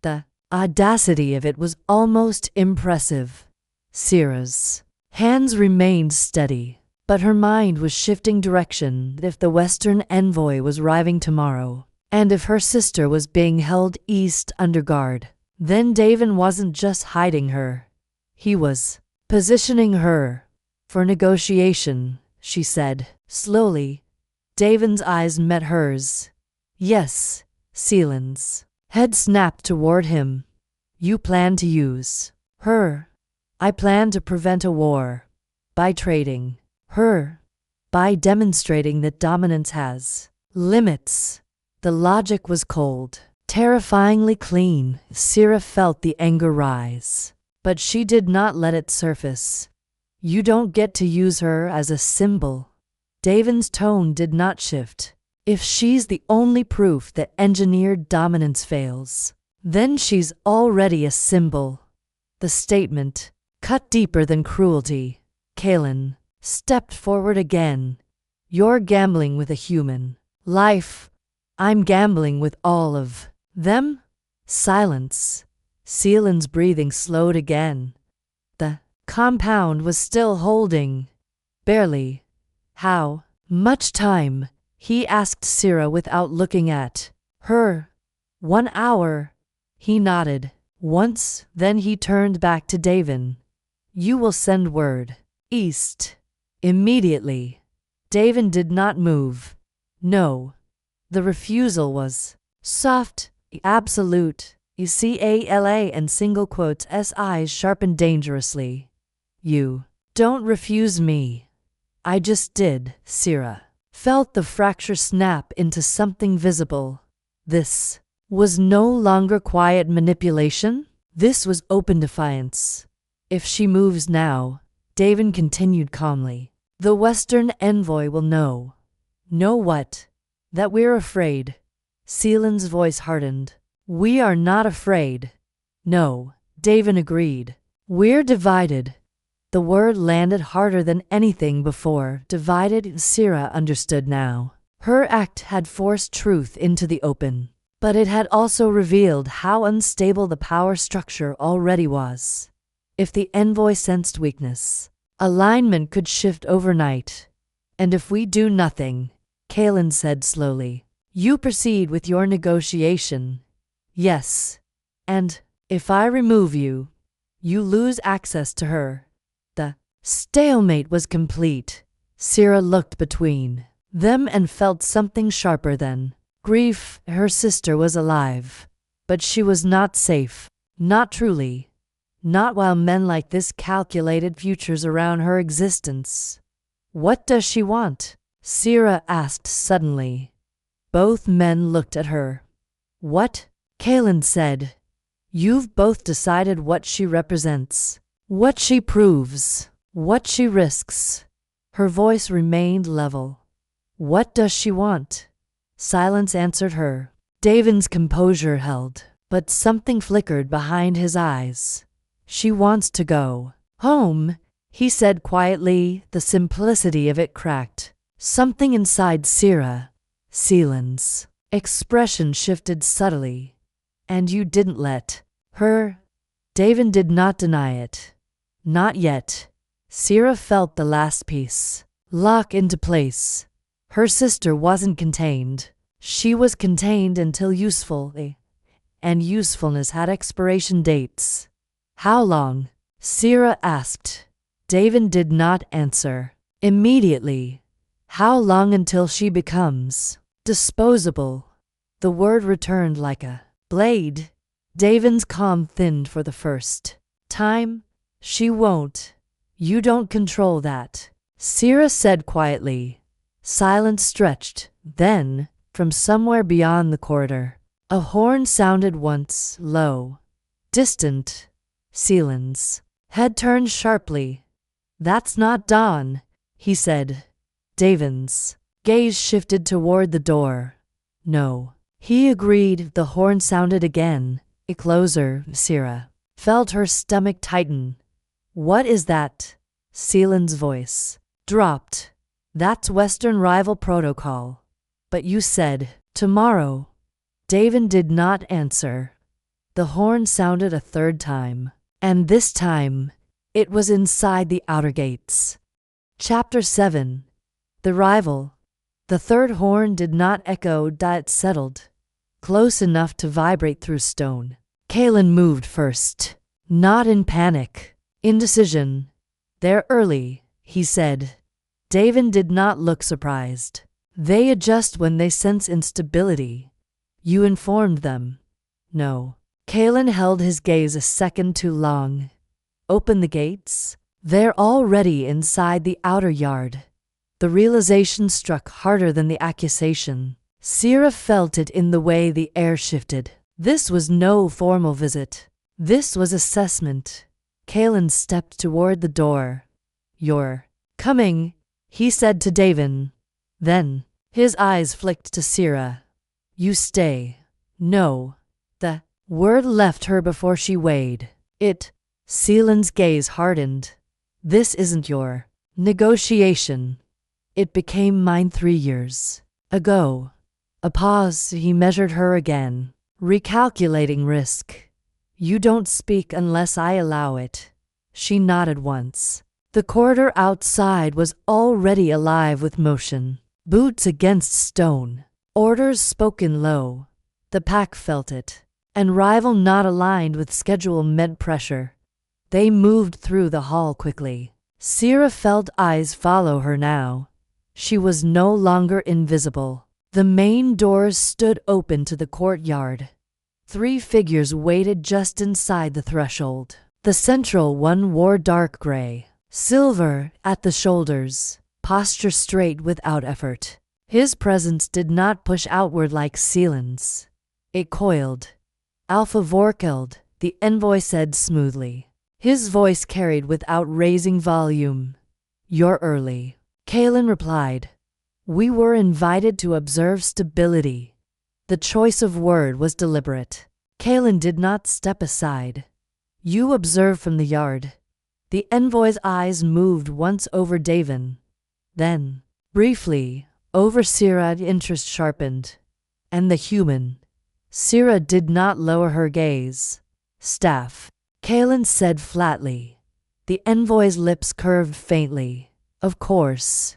The audacity of it was almost impressive. Sera's hands remained steady, but her mind was shifting direction. If the Western envoy was arriving tomorrow, and if her sister was being held east under guard, then Davin wasn't just hiding her. He was positioning her for negotiation, she said, slowly. Davin's eyes met hers. Yes, Seelan's head snapped toward him. You plan to use her. I plan to prevent a war. By trading her. By demonstrating that dominance has limits. The logic was cold, terrifyingly clean. Sera felt the anger rise, but she did not let it surface. You don't get to use her as a symbol. Davin's tone did not shift. If she's the only proof that engineered dominance fails, then she's already a symbol. The statement cut deeper than cruelty. Kaelin stepped forward again. You're gambling with a human life. I'm gambling with all of them. Silence. Seelan's breathing slowed again. The compound was still holding. Barely. How much time? He asked Sera without looking at her. 1 hour. He nodded once, then he turned back to Davin. You will send word east immediately. Davin did not move. No. The refusal was soft, absolute. CALA and single quotes. S eyes sharpened dangerously. You don't refuse me. I just did. Sera felt the fracture snap into something visible. This was no longer quiet manipulation. This was open defiance. If she moves now, Davin continued calmly, the Western envoy will know. Know what? That we're afraid. Seelan's voice hardened. We are not afraid. No, Davin agreed. We're divided. The word landed harder than anything before. Divided. Sera understood now. Her act had forced truth into the open, but it had also revealed how unstable the power structure already was. If the envoy sensed weakness, alignment could shift overnight. And if we do nothing, Kaelin said slowly, you proceed with your negotiation. Yes. And if I remove you, you lose access to her. The stalemate was complete. Sera looked between them and felt something sharper than grief. Her sister was alive, but she was not safe. Not truly. Not while men like this calculated futures around her existence. What does she want? Sera asked suddenly. Both men looked at her. What? Kaelin said. You've both decided what she represents, what she proves, what she risks. Her voice remained level. What does she want? Silence answered her. Davin's composure held, but something flickered behind his eyes. She wants to go home, he said quietly, the simplicity of it cracked. Something inside Selen's expression shifted subtly. And you didn't let her? Davin did not deny it. Not yet. Sera felt the last piece lock into place. Her sister wasn't contained. She was contained until usefully, and usefulness had expiration dates. How long? Sera asked. Davin did not answer. Immediately. How long until she becomes disposable? The word returned like a blade. Davin's calm thinned for the first time. She won't. You don't control that, Sera said quietly. Silence stretched. Then, from somewhere beyond the corridor, a horn sounded once, low, distant. Selen's head turned sharply. That's not Dawn, he said. Davin's gaze shifted toward the door. No, he agreed. The horn sounded again. Closer. Sera felt her stomach tighten. What is that? Selen's voice dropped. That's Western rival protocol. But you said tomorrow. Davin did not answer. The horn sounded a third time, and this time it was inside the outer gates. Chapter 7. The Rival. The third horn did not echo. It settled, close enough to vibrate through stone. Kaelin moved first, not in panic, indecision. They're early, he said. Davin did not look surprised. They adjust when they sense instability. You informed them. No. Kaelin held his gaze a second too long. Open the gates? They're already inside the outer yard. The realization struck harder than the accusation. Sera felt it in the way the air shifted. This was no formal visit. This was assessment. Kaelin stepped toward the door. You're coming, he said to Davin. Then, his eyes flicked to Sera. You stay. No. The word left her before she weighed it. Selen's gaze hardened. This isn't your negotiation. It became mine 3 years ago. A pause. He measured her again, recalculating risk. You don't speak unless I allow it. She nodded once. The corridor outside was already alive with motion. Boots against stone. Orders spoken low. The pack felt it. And rival not aligned with schedule meant pressure. They moved through the hall quickly. Sera felt eyes follow her now. She was no longer invisible. The main doors stood open to the courtyard. 3 figures waited just inside the threshold. The central one wore dark gray, silver at the shoulders, posture straight without effort. His presence did not push outward like Selen's. It coiled. Alpha Vorkeld, the envoy said smoothly. His voice carried without raising volume. You're early, Kaelin replied. We were invited to observe stability. The choice of word was deliberate. Kaelin did not step aside. You observe from the yard. The envoy's eyes moved once over Davin. Then, briefly, over Sera. Interest sharpened. And the human. Sera did not lower her gaze. Staff, Kaelin said flatly. The envoy's lips curved faintly. Of course.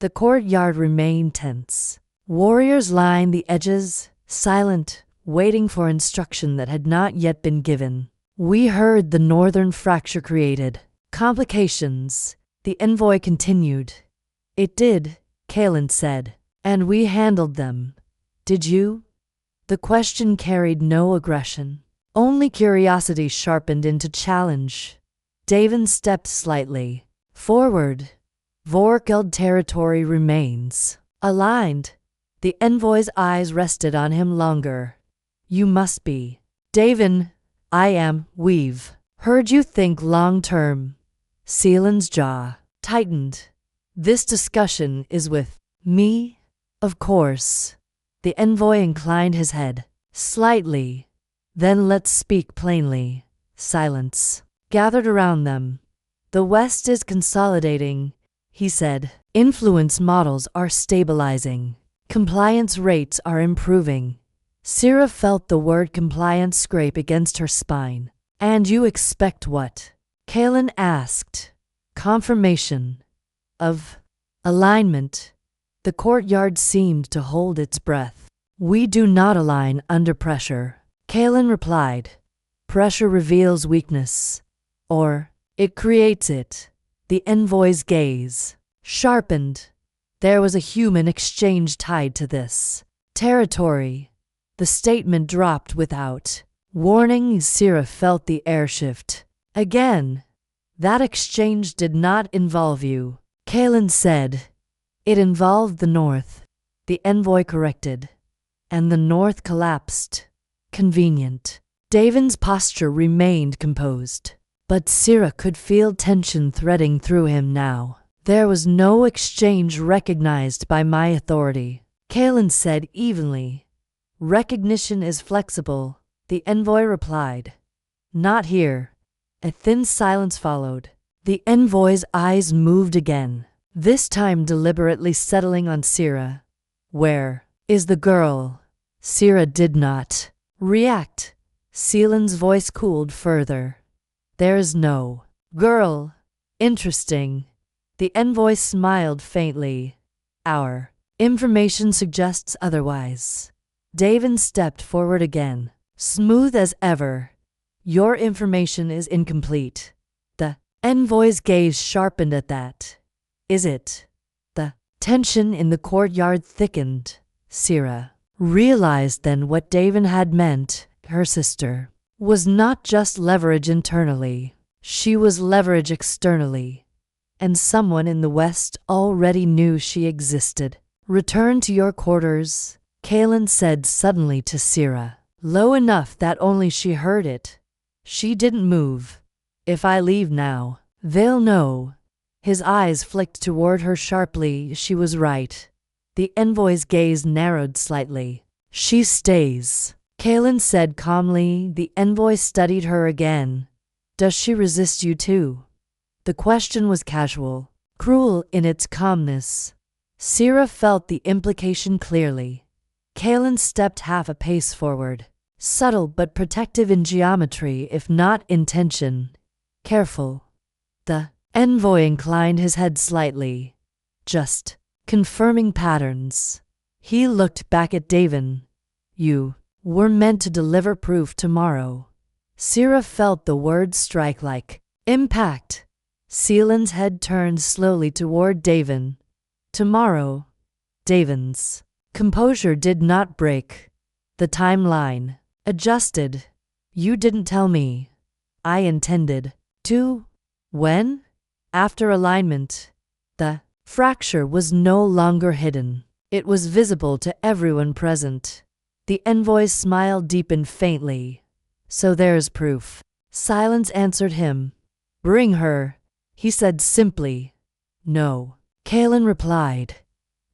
The courtyard remained tense. Warriors lined the edges, silent, waiting for instruction that had not yet been given. We heard the northern fracture created complications, the envoy continued. It did, Kaelin said. And we handled them. Did you? The question carried no aggression. Only curiosity sharpened into challenge. Davin stepped slightly forward. Vorkeld territory remains aligned. The envoy's eyes rested on him longer. You must be. Davin, we've heard you think long term. Seelan's jaw tightened. This discussion is with me? Of course. The envoy inclined his head slightly. Then let's speak plainly. Silence gathered around them. The West is consolidating, he said. Influence models are stabilizing. Compliance rates are improving. Sera felt the word compliance scrape against her spine. And you expect what? Kalen asked. Confirmation. Of alignment. The courtyard seemed to hold its breath. We do not align under pressure. Kalen replied. Pressure reveals weakness. Or it creates it. The envoy's gaze sharpened. There was a human exchange tied to this territory. The statement dropped without warning. Sera felt the air shift. Again. That exchange did not involve you. Kalen said. It involved the North. The envoy corrected. And the North collapsed. Convenient. Davin's posture remained composed. But Sera could feel tension threading through him now. There was no exchange recognized by my authority. Kalen said evenly. Recognition is flexible, the envoy replied. Not here. A thin silence followed. The envoy's eyes moved again, this time deliberately settling on Sera. Where is the girl? Sera did not react. Seelan's voice cooled further. There's no girl. Interesting. The envoy smiled faintly. Our information suggests otherwise. Davin stepped forward again, smooth as ever. Your information is incomplete. The envoy's gaze sharpened at that. Is it? The tension in the courtyard thickened. Sera realized then what Davin had meant. Her sister was not just leverage internally. She was leverage externally. And someone in the West already knew she existed. Return to your quarters, Kalen said suddenly to Sera, low enough that only she heard it. She didn't move. If I leave now, they'll know. His eyes flicked toward her sharply. She was right. The envoy's gaze narrowed slightly. She stays, Kalen said calmly. The envoy studied her again. Does she resist you too? The question was casual, cruel in its calmness. Sera felt the implication clearly. Kalen stepped half a pace forward, subtle but protective in geometry if not intention. Careful. The envoy inclined his head slightly. Just confirming patterns. He looked back at Davin. You were meant to deliver proof tomorrow. Sera felt the words strike like impact. Seelan's head turned slowly toward Davin. Tomorrow. Davin's composure did not break. The timeline adjusted. You didn't tell me. I intended to. When? After alignment. The fracture was no longer hidden. It was visible to everyone present. The envoy's smile deepened faintly. So there's proof. Silence answered him. Bring her, he said simply. No, Kalen replied.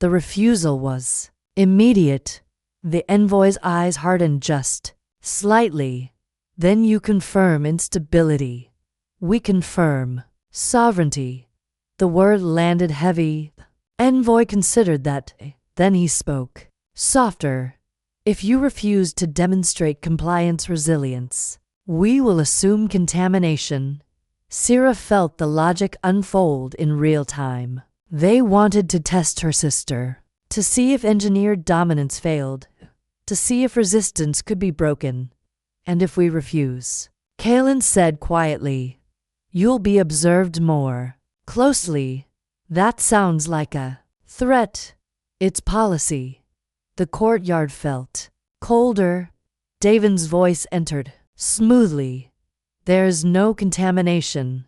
The refusal was immediate. The envoy's eyes hardened just slightly. Then you confirm instability. We confirm sovereignty. The word landed heavy. Envoy considered that. Then he spoke softer. If you refuse to demonstrate compliance resilience, we will assume contamination. Sera felt the logic unfold in real time. They wanted to test her sister, to see if engineered dominance failed, to see if resistance could be broken. And if we refuse, Kalen said quietly, you'll be observed more closely. That sounds like a threat. It's policy. The courtyard felt colder. Davin's voice entered smoothly. There's no contamination.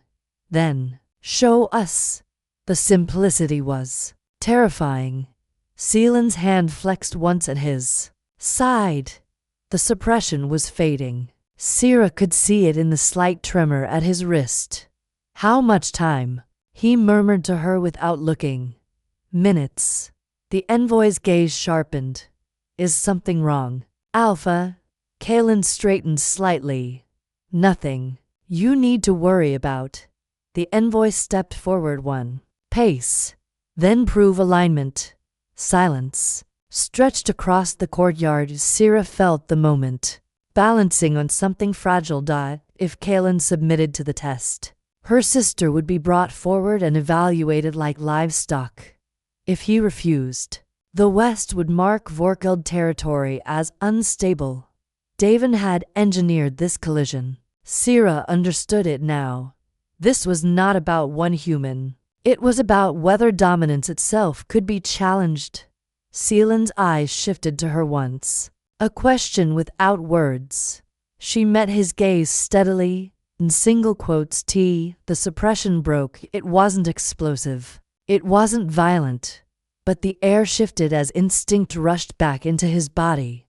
Then, show us. The simplicity was terrifying. Seelan's hand flexed once at his side. The suppression was fading. Sera could see it in the slight tremor at his wrist. How much time? He murmured to her without looking. Minutes. The envoy's gaze sharpened. Is something wrong? Alpha. Kalen straightened slightly. Nothing. You need to worry about. The envoy stepped forward one pace. Then prove alignment. Silence. Stretched across the courtyard, Sera felt the moment. Balancing on something fragile. If Kalen submitted to the test, her sister would be brought forward and evaluated like livestock. If he refused, the West would mark Vorkeld territory as unstable. Davin had engineered this collision. Sera understood it now. This was not about one human. It was about whether dominance itself could be challenged. Seelan's eyes shifted to her once. A question without words. She met his gaze steadily. In single quotes, the suppression broke. It wasn't explosive. It wasn't violent. But the air shifted as instinct rushed back into his body.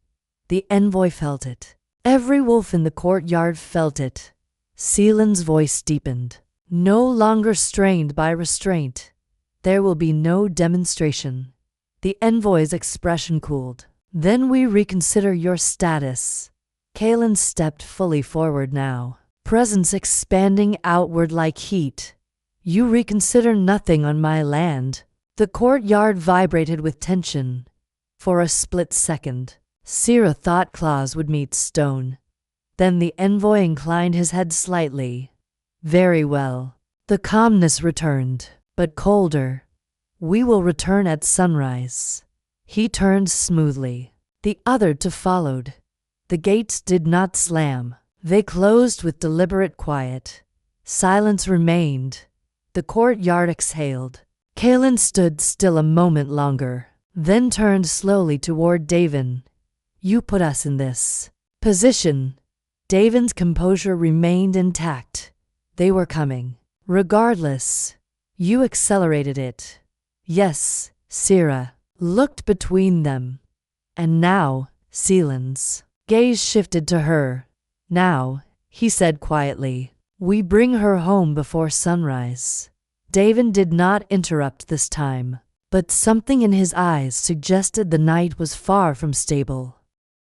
The envoy felt it. Every wolf in the courtyard felt it. Seelan's voice deepened. No longer strained by restraint. There will be no demonstration. The envoy's expression cooled. Then we reconsider your status. Kalen stepped fully forward now. Presence expanding outward like heat. You reconsider nothing on my land. The courtyard vibrated with tension. For a split second, Sera thought claws would meet stone. Then the envoy inclined his head slightly. Very well. The calmness returned, but colder. We will return at sunrise. He turned smoothly. The other two followed. The gates did not slam. They closed with deliberate quiet. Silence remained. The courtyard exhaled. Kalen stood still a moment longer, then turned slowly toward Davin. You put us in this position. Davin's composure remained intact. They were coming. Regardless, you accelerated it. Yes, Sera looked between them. And now, Seelan's gaze shifted to her. Now, he said quietly, we bring her home before sunrise. Davin did not interrupt this time, but something in his eyes suggested the night was far from stable.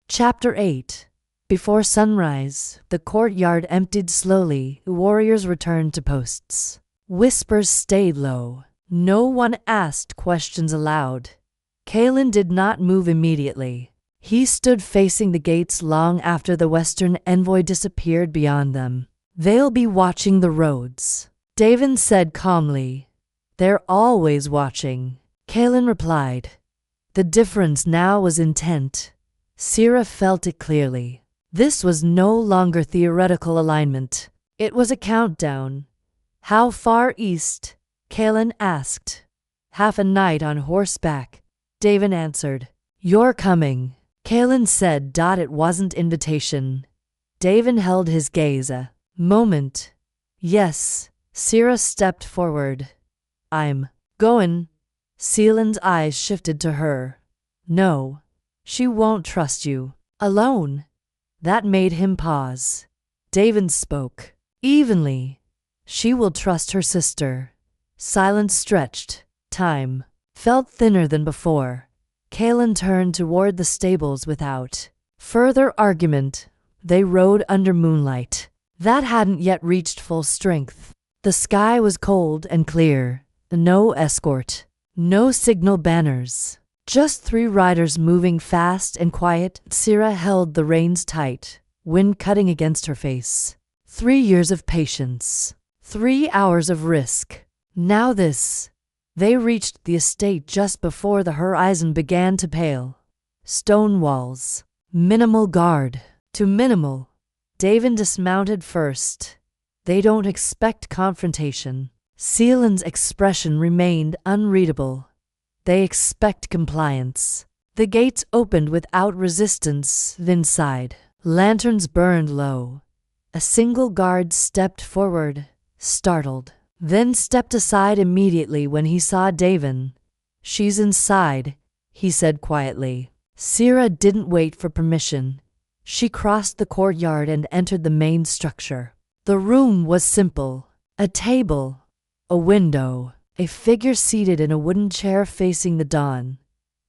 Chapter 8. Before sunrise, the courtyard emptied slowly. Warriors returned to posts. Whispers stayed low. No one asked questions aloud. Kalen did not move immediately. He stood facing the gates long after the Western envoy disappeared beyond them. They'll be watching the roads, Davin said calmly. They're always watching, Kalen replied. The difference now was intent. Sera felt it clearly. This was no longer theoretical alignment. It was a countdown. How far east? Kalen asked. Half a night on horseback, Davin answered. You're coming, Kalen said. It wasn't invitation. Davin held his gaze a moment. Yes, Sera stepped forward. I'm going. Seelan's eyes shifted to her. No, she won't trust you. Alone. That made him pause. Davin spoke evenly. She will trust her sister. Silence stretched. Time felt thinner than before. Kalen turned toward the stables without further argument. They rode under moonlight that hadn't yet reached full strength. The sky was cold and clear. No escort. No signal banners. Just 3 riders moving fast and quiet. Sera held the reins tight, wind cutting against her face. 3 years of patience. 3 hours of risk. Now this. They reached the estate just before the horizon began to pale. Stone walls. Minimal guard. To minimal. Davin dismounted first. They don't expect confrontation. Seelan's expression remained unreadable. They expect compliance. The gates opened without resistance. Inside, lanterns burned low. A single guard stepped forward, startled, then stepped aside immediately when he saw Davin. She's inside, he said quietly. Sera didn't wait for permission. She crossed the courtyard and entered the main structure. The room was simple. A table, a window, a figure seated in a wooden chair facing the dawn.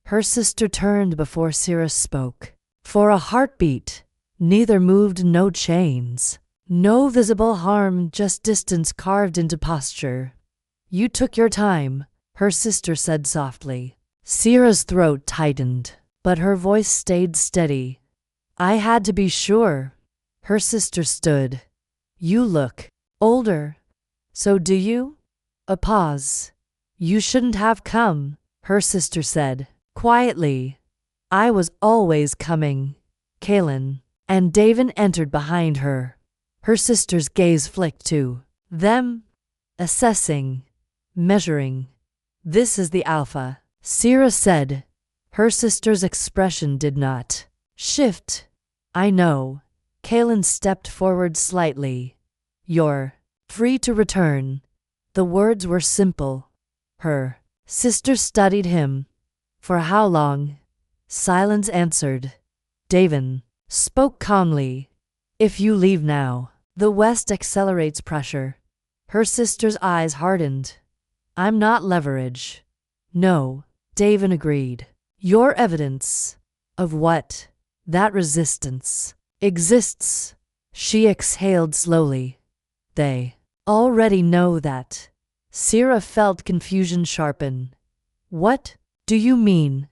Her sister turned before Sera spoke. For a heartbeat, neither moved. No chains, no visible harm, just distance carved into posture. You took your time, her sister said softly. Sera's throat tightened, but her voice stayed steady. I had to be sure. Her sister stood. You look older. So do you? A pause. You shouldn't have come, her sister said, quietly. I was always coming. Kaylin and Davin entered behind her. Her sister's gaze flicked to them, assessing, measuring. This is the alpha, Sera said. Her sister's expression did not shift. I know. Kaylin stepped forward slightly. You're free to return. The words were simple. Her sister studied him. For how long? Silence answered. Davin spoke calmly. If you leave now, the West accelerates pressure. Her sister's eyes hardened. I'm not leverage. No, Davin agreed. Your evidence. Of what? That resistance exists. She exhaled slowly. They already know that. Sera felt confusion sharpen. What do you mean?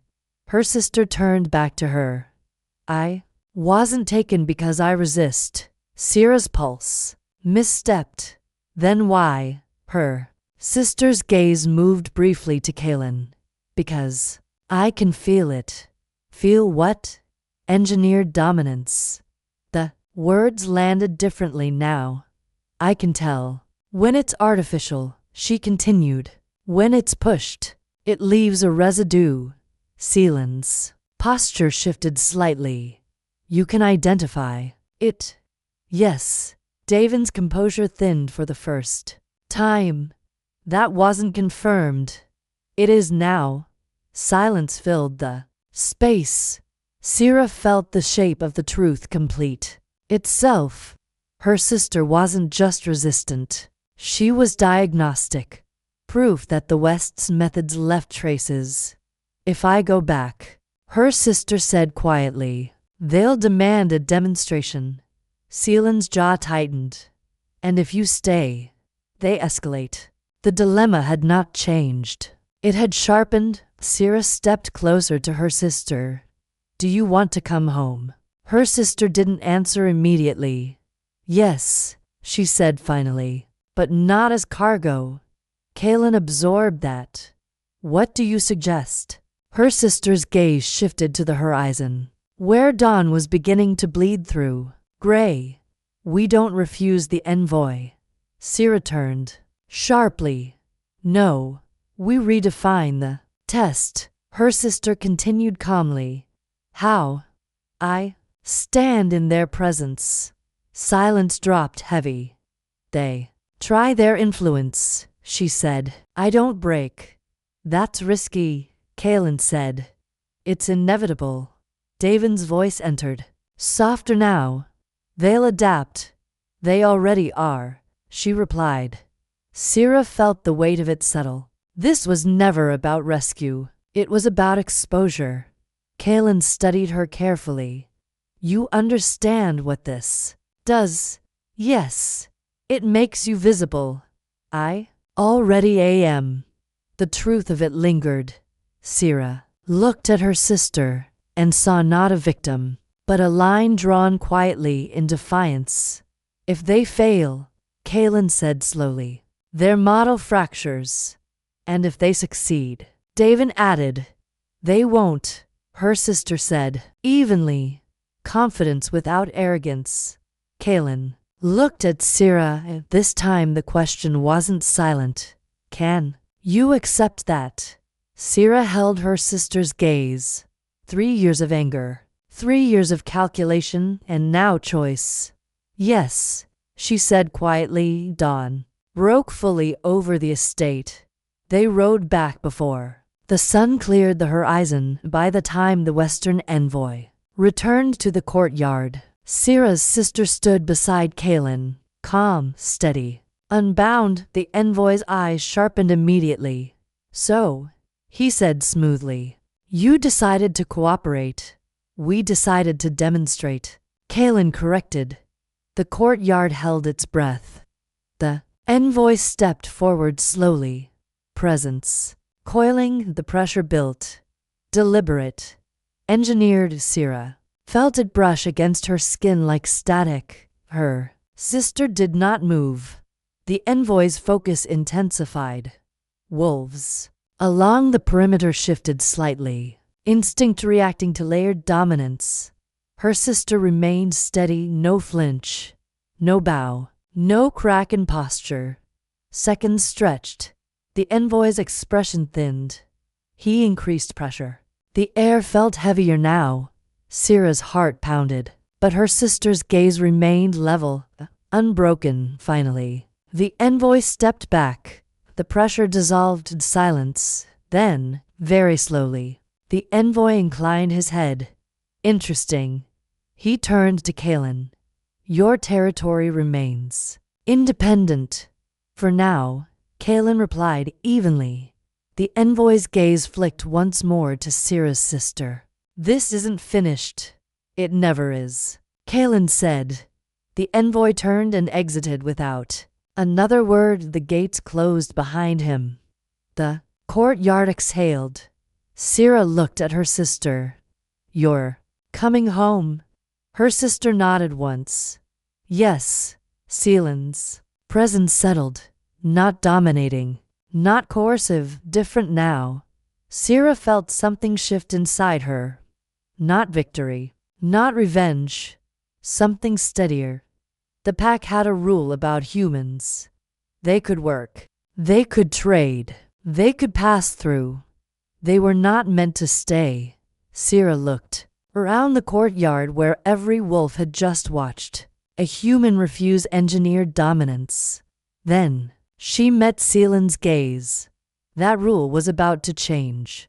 Her sister turned back to her. I wasn't taken because I resist. Sera's pulse misstepped. Then why? Her sister's gaze moved briefly to Kaylin. Because I can feel it. Feel what? Engineered dominance. The words landed differently now. I can tell. When it's artificial, she continued. When it's pushed, it leaves a residue. Sealan's posture shifted slightly. You can identify it. Yes. Davin's composure thinned for the first time. That wasn't confirmed. It is now. Silence filled the space. Sera felt the shape of the truth complete itself. Her sister wasn't just resistant. She was diagnostic. Proof that the West's methods left traces. If I go back, her sister said quietly, they'll demand a demonstration. Sealan's jaw tightened. And if you stay, they escalate. The dilemma had not changed. It had sharpened. Sera stepped closer to her sister. Do you want to come home? Her sister didn't answer immediately. Yes, she said finally, but not as cargo. Kaylin absorbed that. What do you suggest? Her sister's gaze shifted to the horizon, where dawn was beginning to bleed through. Gray. We don't refuse the envoy. Sera turned sharply. No, we redefine the test. Her sister continued calmly. How? I stand in their presence. Silence dropped heavy. They try their influence, she said. I don't break. That's risky, Kaylin said. It's inevitable. Davin's voice entered. Softer now. They'll adapt. They already are, she replied. Sera felt the weight of it settle. This was never about rescue. It was about exposure. Kaylin studied her carefully. You understand what this does? Yes. It makes you visible. I already am. The truth of it lingered. Sera looked at her sister and saw not a victim, but a line drawn quietly in defiance. If they fail, Kaylin said slowly, their model fractures. And if they succeed, Davin added, they won't. Her sister said, evenly, confidence without arrogance. Kaylin looked at Sera. This time the question wasn't silent. Can you accept that? Sera held her sister's gaze. 3 years of anger, 3 years of calculation, and now choice. Yes, she said quietly. Dawn broke fully over the estate. They rode back before the sun cleared the horizon. By the time the Western envoy returned to the courtyard. Sera's sister stood beside Kaelin, calm, steady. Unbound, the envoy's eyes sharpened immediately. "So," he said smoothly, "you decided to cooperate. We decided to demonstrate." Kaelin corrected. The courtyard held its breath. The envoy stepped forward slowly. Presence. Coiling, the pressure built. Deliberate. Engineered. Sera felt it brush against her skin like static. Her sister did not move. The envoy's focus intensified. Wolves along the perimeter shifted slightly, instinct reacting to layered dominance. Her sister remained steady, no flinch, no bow, no crack in posture. Seconds stretched. The envoy's expression thinned. He increased pressure. The air felt heavier now. Sera's heart pounded, but her sister's gaze remained level, unbroken. Finally, the envoy stepped back. The pressure dissolved in silence. Then, very slowly, the envoy inclined his head. "Interesting." He turned to Kaelin. "Your territory remains independent. For now," Kaelin replied evenly. The envoy's gaze flicked once more to Sera's sister. "This isn't finished." "It never is," Kaelin said. The envoy turned and exited without another word. The gates closed behind him. The courtyard exhaled. Sera looked at her sister. "You're coming home?" Her sister nodded once. "Yes." Seelan's presence settled, not dominating, not coercive, different now. Sera felt something shift inside her. Not victory, not revenge, something steadier. The pack had a rule about humans. They could work, they could trade, they could pass through. They were not meant to stay. Sera looked around the courtyard where every wolf had just watched a human refuse engineered dominance. Then she met Seelan's gaze. That rule was about to change.